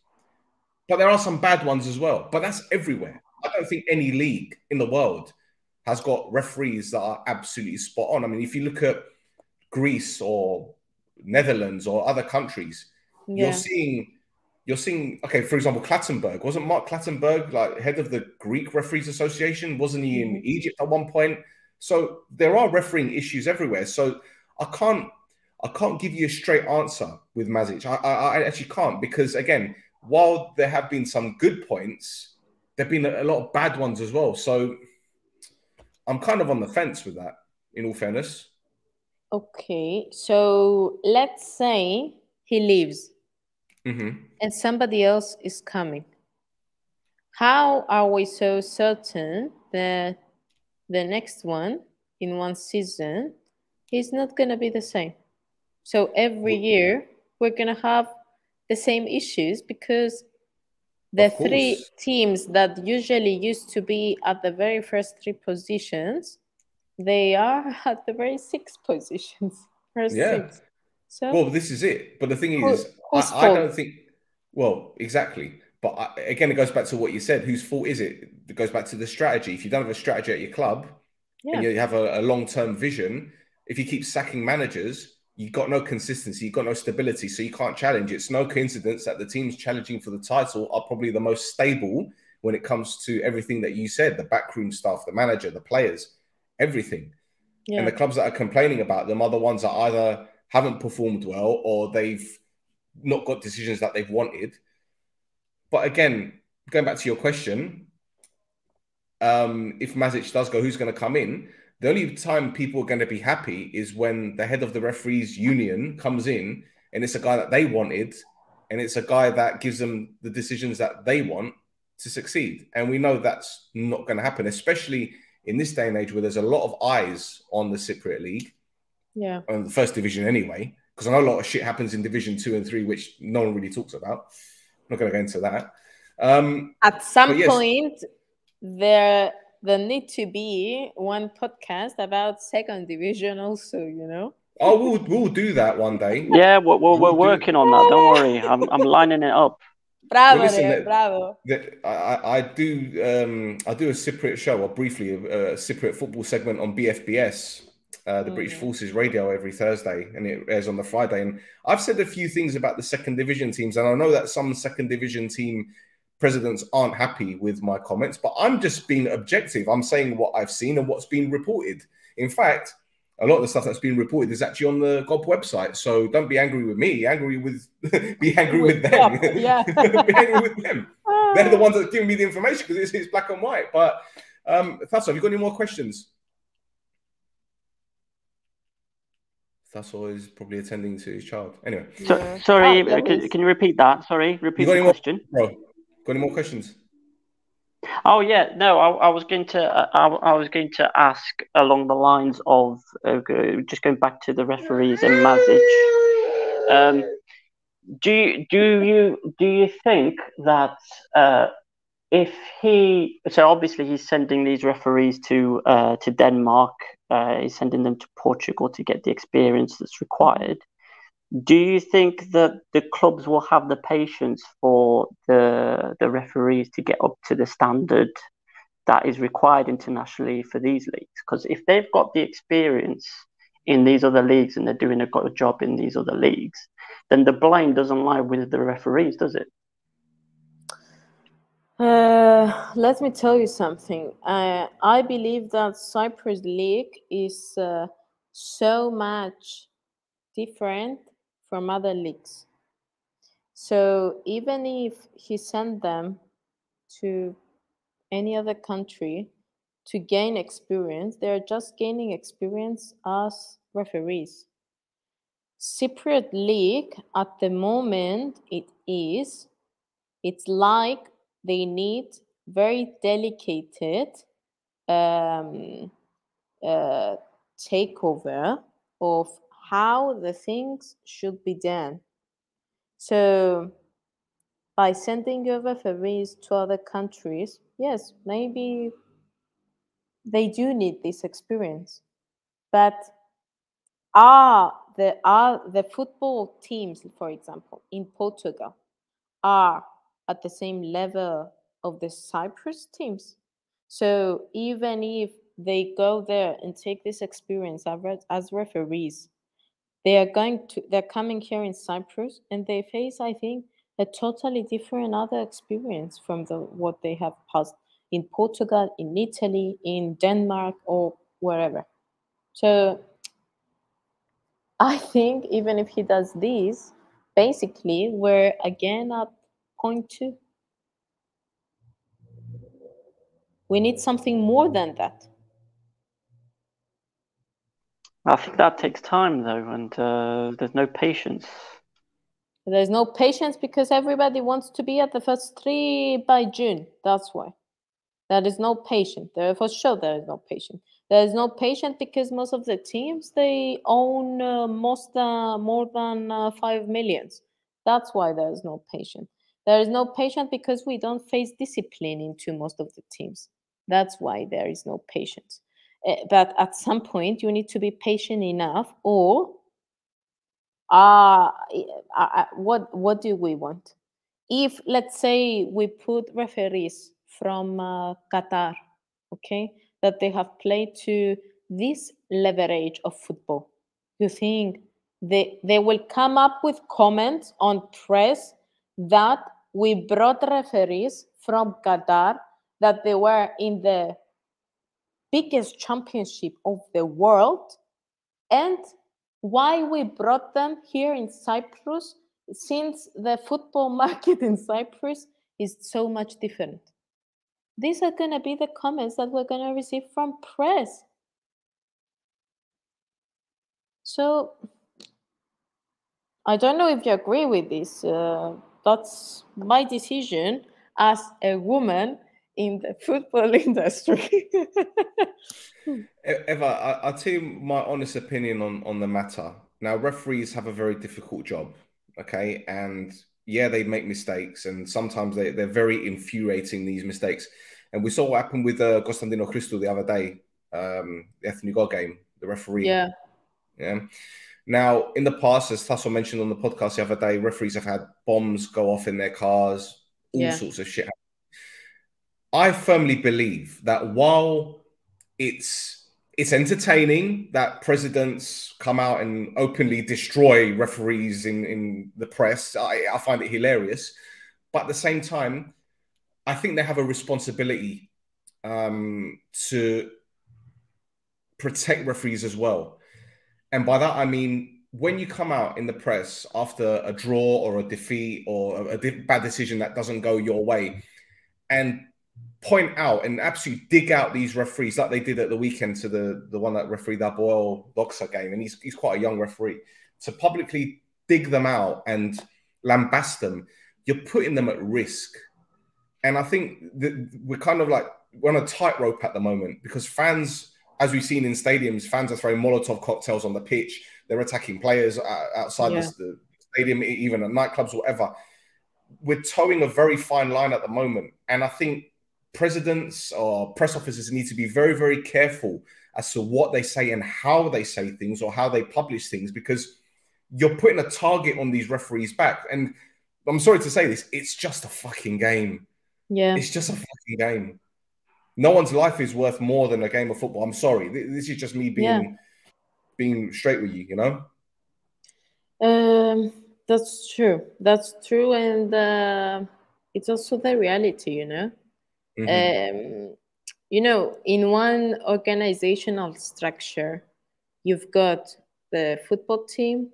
but there are some bad ones as well. But that's everywhere. I don't think any league in the world has got referees that are absolutely spot on. I mean, if you look at Greece or Netherlands or other countries, you're seeing, okay, for example, Clattenburg. Wasn't Mark Clattenburg like head of the Greek Referees Association? Wasn't he in Egypt at one point? So there are refereeing issues everywhere. So I can't give you a straight answer with Mazic. I actually can't, because again, while there have been some good points, there have been a lot of bad ones as well. So I'm kind of on the fence with that, in all fairness. Okay, so let's say he leaves and somebody else is coming. How are we so certain that the next one in one season is not going to be the same? So every year we're going to have the same issues, because the three teams that usually used to be at the very first three positions, they are at the very six positions. Six. So, well, this is it. But the thing is, I don't think, well, exactly. But again, it goes back to what you said. Whose fault is it? It goes back to the strategy. If you don't have a strategy at your club and you have a long-term vision, if you keep sacking managers, you've got no consistency, you've got no stability, so you can't challenge. It's no coincidence that the teams challenging for the title are probably the most stable when it comes to everything that you said, the backroom staff, the manager, the players, everything. Yeah. And the clubs that are complaining about them are the ones that either haven't performed well or they've not got decisions that they've wanted. But again, going back to your question, if Mazic does go, who's going to come in? The only time people are going to be happy is when the head of the referees union comes in and it's a guy that they wanted and it's a guy that gives them the decisions that they want to succeed. And we know that's not going to happen, especially in this day and age where there's a lot of eyes on the Cypriot League. Yeah. On the first division anyway, because I know a lot of shit happens in Division 2 and 3, which no one really talks about. I'm not going to go into that. At some point, there need to be one podcast about second division also, you know? Oh, we'll do that one day. Yeah, we're working on that. Don't worry. I'm lining it up. Bravo, well, listen, bravo. I do a Cypriot show, or briefly a Cypriot football segment on BFBS, the British Forces Radio, every Thursday, and it airs on the Friday. And I've said a few things about the second division teams, and I know that some second division team presidents aren't happy with my comments, but I'm just being objective. I'm saying what I've seen and what's been reported. In fact, a lot of the stuff that's been reported is actually on the GOB website. So don't be angry with me. Be angry with them. Yeah. Be angry with them. They're the ones that are giving me the information because it's black and white. But Tasso, have you got any more questions? Tasso is probably attending to his child. Anyway. Sorry, can you repeat that? Sorry, repeat the question. Got any more questions? Oh yeah, no. I was going to ask along the lines of just going back to the referees and Mazic. Do you think that if so obviously he's sending these referees to Denmark, he's sending them to Portugal to get the experience that's required. Do you think that the clubs will have the patience for the referees to get up to the standard that is required internationally for these leagues? Because if they've got the experience in these other leagues and they're doing a good job in these other leagues, then the blame doesn't lie with the referees, does it? Let me tell you something. I believe that Cyprus League is so much different from other leagues. So even if he sent them to any other country to gain experience, they're just gaining experience as referees. Cypriot League at the moment it's like they need very delicate takeover of how the things should be done. So by sending your referees to other countries, yes, maybe they do need this experience. But the football teams, for example, in Portugal, are at the same level of the Cyprus teams. So even if they go there and take this experience as referees, they're coming here in Cyprus and they face, I think, a totally different other experience from what they have passed in Portugal, in Italy, in Denmark, or wherever. So I think even if he does this, basically we're again at point 2. We need something more than that. I think that takes time, though, and there's no patience. There's no patience because everybody wants to be at the first 3 by June. That's why. There is no patience. For sure, there is no patience. There is no patience because most of the teams, they own more than 5 million. That's why there is no patience. There is no patience because we don't face discipline into most of the teams. That's why there is no patience. But at some point, you need to be patient enough, or what do we want? If, let's say, we put referees from Qatar, okay, that they have played to this leverage of football, you think they will come up with comments on press that we brought referees from Qatar, that they were in the biggest championship of the world, and why we brought them here in Cyprus, since the football market in Cyprus is so much different? These are going to be the comments that we're going to receive from press. So I don't know if you agree with this. That's my decision as a woman in the football industry. Eva, I'll tell you my honest opinion on the matter. Now, referees have a very difficult job, okay? And yeah, they make mistakes, and sometimes they're very infuriating, these mistakes. And we saw what happened with Constantino Christou the other day, the Ethnico game, the referee. Yeah. Now, in the past, as Tasso mentioned on the podcast the other day, referees have had bombs go off in their cars, all sorts of shit. I firmly believe that while it's entertaining that presidents come out and openly destroy referees in the press, I find it hilarious. But at the same time, I think they have a responsibility to protect referees as well. And by that, I mean, when you come out in the press after a draw or a defeat or a bad decision that doesn't go your way, and point out and absolutely dig out these referees like they did at the weekend to the one that refereed that Boyle Boxer game, and he's quite a young referee, to publicly dig them out and lambast them, you're putting them at risk. And I think that we're kind of like, we're on a tightrope at the moment, because fans, as we've seen in stadiums, fans are throwing Molotov cocktails on the pitch. They're attacking players outside the stadium, even at nightclubs, whatever. We're towing a very fine line at the moment. And I think presidents or press officers need to be very, very careful as to what they say and how they say things or how they publish things, because you're putting a target on these referees' back. And I'm sorry to say this, it's just a fucking game. Yeah. It's just a fucking game. No one's life is worth more than a game of football. I'm sorry. This is just me being straight with you, you know? That's true. That's true. And it's also the reality, you know? You know, in one organizational structure, you've got the football team,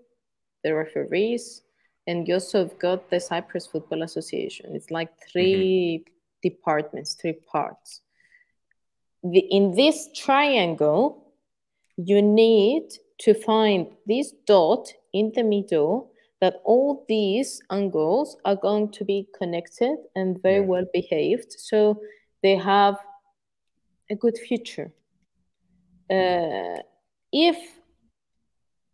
the referees, and you also have got the Cyprus Football Association. It's like three departments, three parts. In this triangle, you need to find this dot in the middle, that all these angles are going to be connected and very well behaved, so they have a good future. If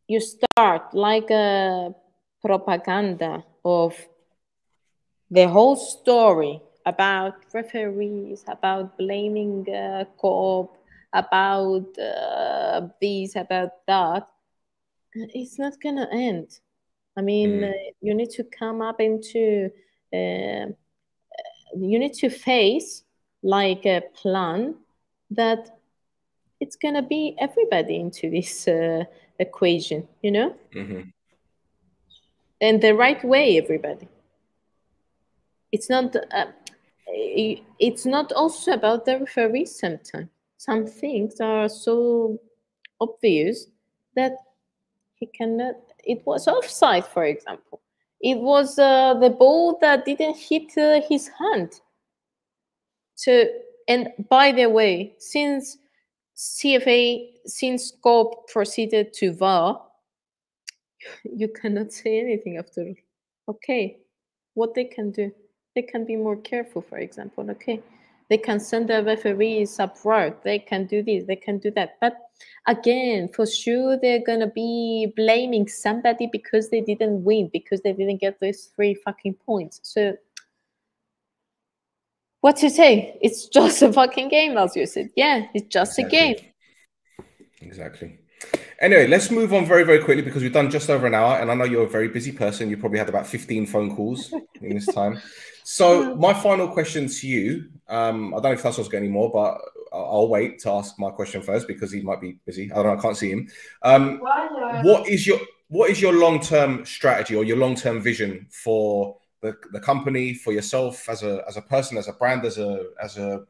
you start like a propaganda of the whole story about referees, about blaming COP, about this, about that, it's not going to end. I mean, you need to come up into, you need to face like a plan that it's going to be everybody into this equation, you know? And the right way, everybody. It's not also about the referees sometimes. Some things are so obvious that he cannot. It was offside, for example. It was the ball that didn't hit his hand. So, and by the way, since COP proceeded to VAR, you cannot say anything after all. Okay, what they can do? They can be more careful, for example. Okay, they can send the referees abroad. They can do this. They can do that. But again, for sure, they're gonna be blaming somebody because they didn't win, because they didn't get those 3 fucking points. So, what to say? It's just a fucking game, as you said. Yeah, it's just a game. Exactly. Anyway, let's move on very, very quickly, because we've done just over an hour, and I know you're a very busy person. You probably had about 15 phone calls in this time. So my final question to you, I don't know if Tassos got any more, but I'll wait to ask my question first because he might be busy. I don't know, I can't see him. What is your long-term strategy or your long-term vision for the company, for yourself as a person, as a brand, as a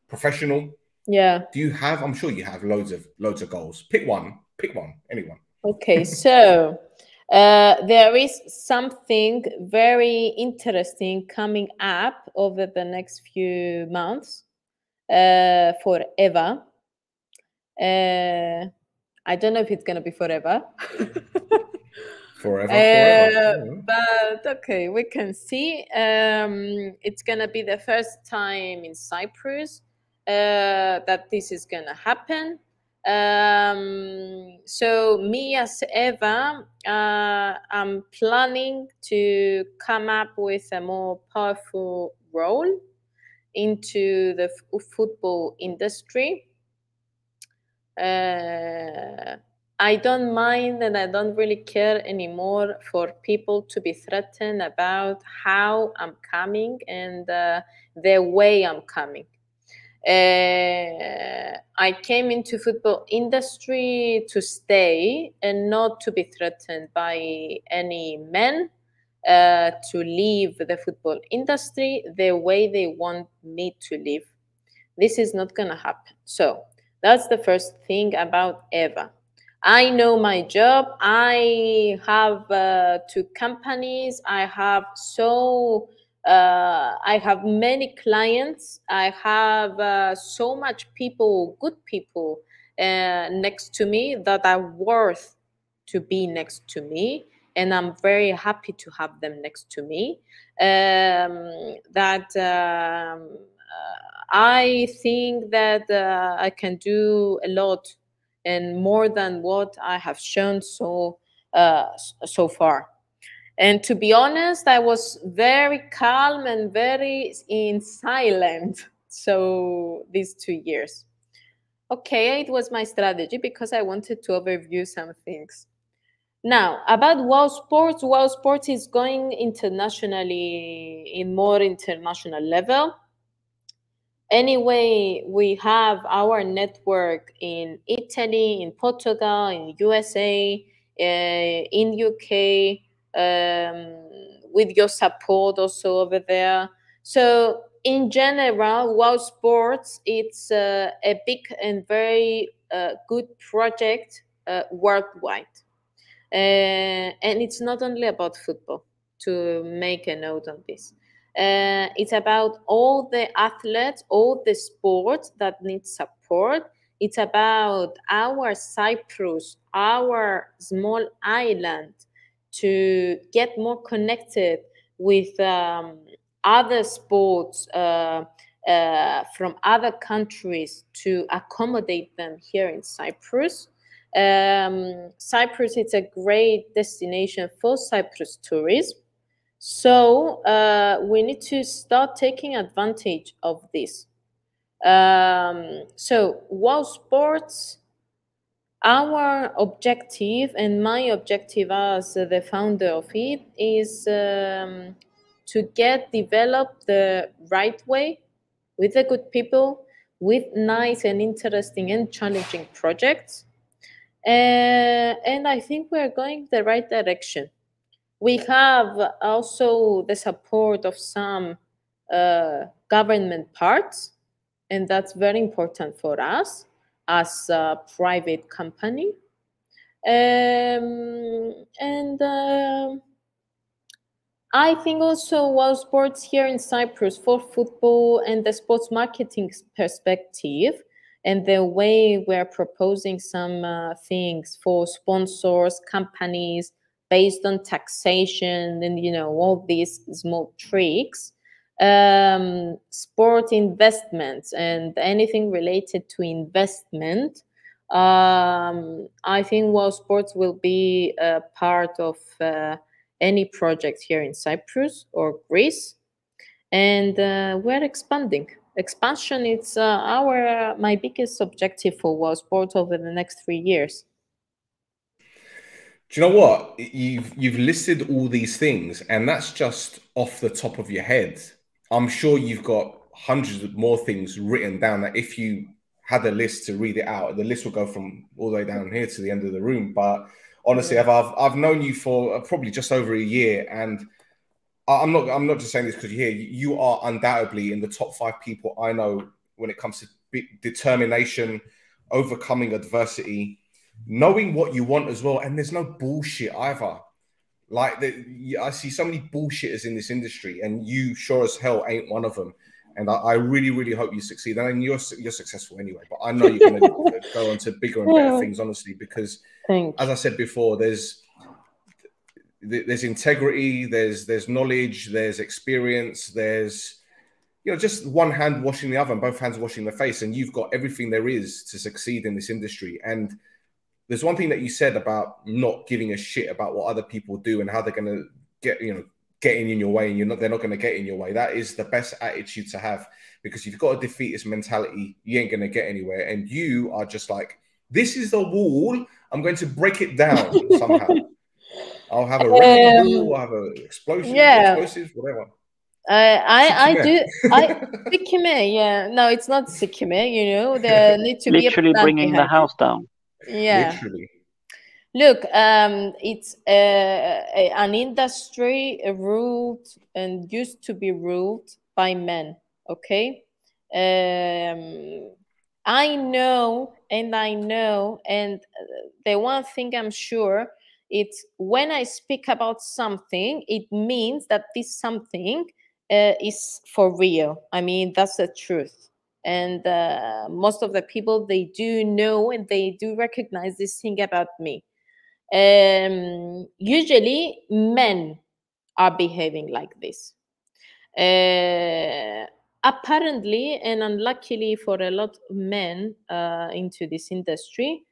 professional? Yeah. Do you have? I'm sure you have loads of goals. Pick one, anyone. Okay, so there is something very interesting coming up over the next few months for Eva. I don't know if it's gonna be forever. Forever. But okay, we can see. It's gonna be the first time in Cyprus that this is gonna happen. So me as Eva, I'm planning to come up with a more powerful role into the football industry. I don't mind and I don't really care anymore for people to be threatened about how I'm coming and the way I'm coming. I came into football industry to stay and not to be threatened by any men to leave the football industry the way they want me to leave. This is not going to happen. So that's the first thing about Eva. I know my job. I have 2 companies. I have many clients. I have so much people, good people next to me that are worth to be next to me. And I'm very happy to have them next to me. I think that I can do a lot and more than what I have shown so far. And to be honest, I was very calm and very in silent. So these 2 years. Okay, it was my strategy because I wanted to overview some things. Now, about WOW Sports is going internationally in more international level. Anyway, we have our network in Italy, in Portugal, in USA, in UK, with your support also over there. So in general, WOW Sports, it's a big and very good project worldwide. And it's not only about football, to make a note on this. It's about all the athletes, all the sports that need support. It's about our Cyprus, our small island, to get more connected with other sports from other countries to accommodate them here in Cyprus. Cyprus is a great destination for Cyprus tourism. So we need to start taking advantage of this. So WOW Sports, our objective and my objective as the founder of it is to get developed the right way with the good people, with nice and interesting and challenging projects. And I think we're going the right direction. We have also the support of some government parts, and that's very important for us as a private company. I think also WOW Sports here in Cyprus for football and the sports marketing perspective, and the way we're proposing some things for sponsors, companies, based on taxation and, you know, all these small tricks, sport investments and anything related to investment, I think WOW Sports will be a part of any project here in Cyprus or Greece. And we're expanding. Expansion is my biggest objective for WOW Sports over the next 3 years. Do you know what? You've listed all these things, and that's just off the top of your head. I'm sure you've got hundreds of more things written down that if you had a list to read it out, the list will go from all the way down here to the end of the room. But honestly, I've known you for probably just over a year, and I'm not just saying this because you're here. You are undoubtedly in the top 5 people I know when it comes to determination, overcoming adversity, knowing what you want as well. And there's no bullshit either. Like, I see so many bullshitters in this industry, and you sure as hell ain't one of them. And I really, really hope you succeed. I mean, you're successful anyway, but I know you're going to go on to bigger and better things, honestly, because as I said before, there's integrity, there's knowledge, there's experience, there's, you know, just one hand washing the other and both hands washing the face, and you've got everything there is to succeed in this industry. And there's one thing that you said about not giving a shit about what other people do and how they're going to get in your way, and they're not going to get in your way. That is the best attitude to have, because if you've got a defeatist mentality, you ain't going to get anywhere. And you are just like, this is the wall, I'm going to break it down somehow. I'll have a wrecking ball, I'll have an explosion, explosives, whatever. Sikime, yeah. No, it's not Sikime, you know. There need to literally be bringing the house down. Yeah. Literally. Look, it's an industry ruled and used to be ruled by men, okay? I know, and the one thing I'm sure, it's when I speak about something, it means that this something is for real. I mean, that's the truth. And most of the people, they do know and they do recognize this thing about me. Usually men are behaving like this. Apparently and unluckily for a lot of men into this industry,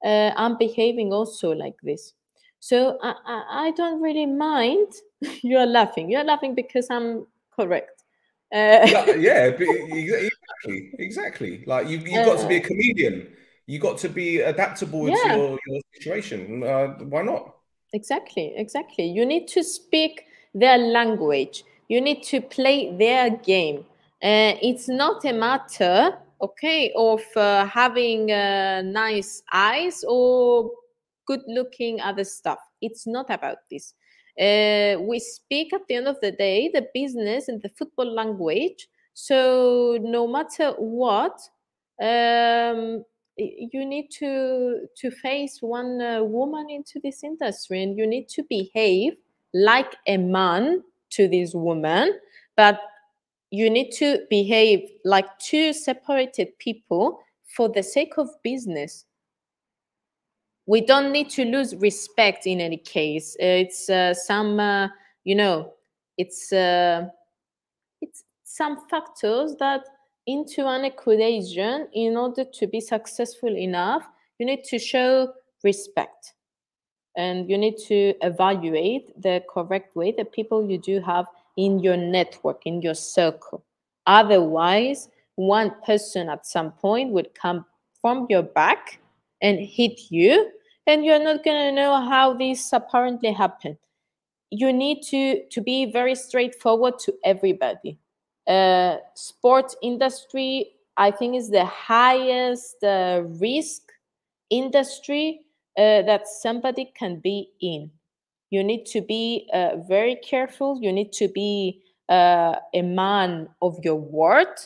I'm behaving also like this. So I don't really mind. You're laughing. You're laughing because I'm correct. Yeah, exactly. Like you've got to be a comedian. You got to be adaptable to your situation. Why not? Exactly. You need to speak their language. You need to play their game. It's not a matter, okay, of having nice eyes or good-looking other stuff. It's not about this. We speak at the end of the day the business and the football language. So no matter what, you need to face one woman into this industry, and you need to behave like a man to this woman, but you need to behave like two separated people for the sake of business. We don't need to lose respect in any case. It's some it's some factors that into an equation. In order to be successful enough, you need to show respect, and you need to evaluate the correct way the people you do have in your network, in your circle. Otherwise, one person at some point would come from your back and hit you, and you're not going to know how this apparently happened. You need to be very straightforward to everybody. Sports industry, I think, is the highest risk industry that somebody can be in. You need to be very careful. You need to be a man of your word.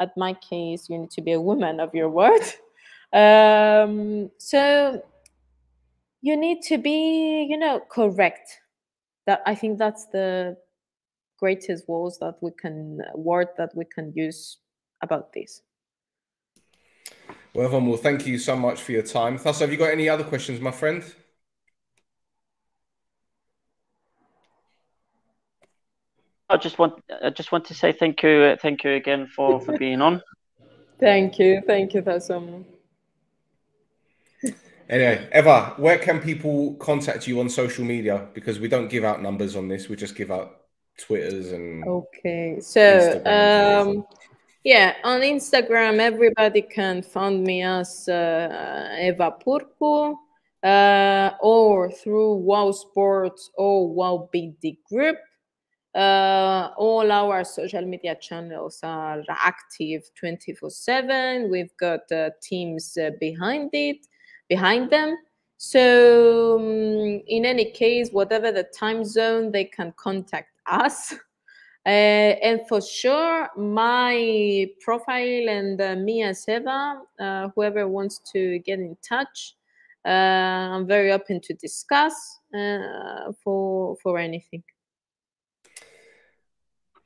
At my case, you need to be a woman of your word. So you need to be, correct. That, I think, that's the greatest word that we can use about this. Well, Evan, thank you so much for your time. Thassa, have you got any other questions, my friend? I just want to say thank you again for being on. Thank you, Thassa. Anyway, Eva, where can people contact you on social media? Because we don't give out numbers on this; we just give out Twitters and Instagrams. Yeah, on Instagram, everybody can find me as Eva Pourkou, or through Wow Sports or Wow BD Group. All our social media channels are active 24/7. We've got teams behind them. So in any case, whatever the time zone, they can contact us. And for sure, my profile and me as Eva, whoever wants to get in touch, I'm very open to discuss for anything.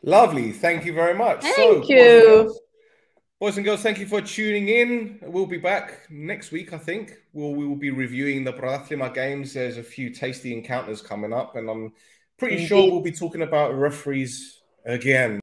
Lovely. Thank you very much. Thank you. Boys and girls, thank you for tuning in. We'll be back next week, I think. We will be reviewing the Prathlima games. There's a few tasty encounters coming up, and I'm pretty sure we'll be talking about referees again.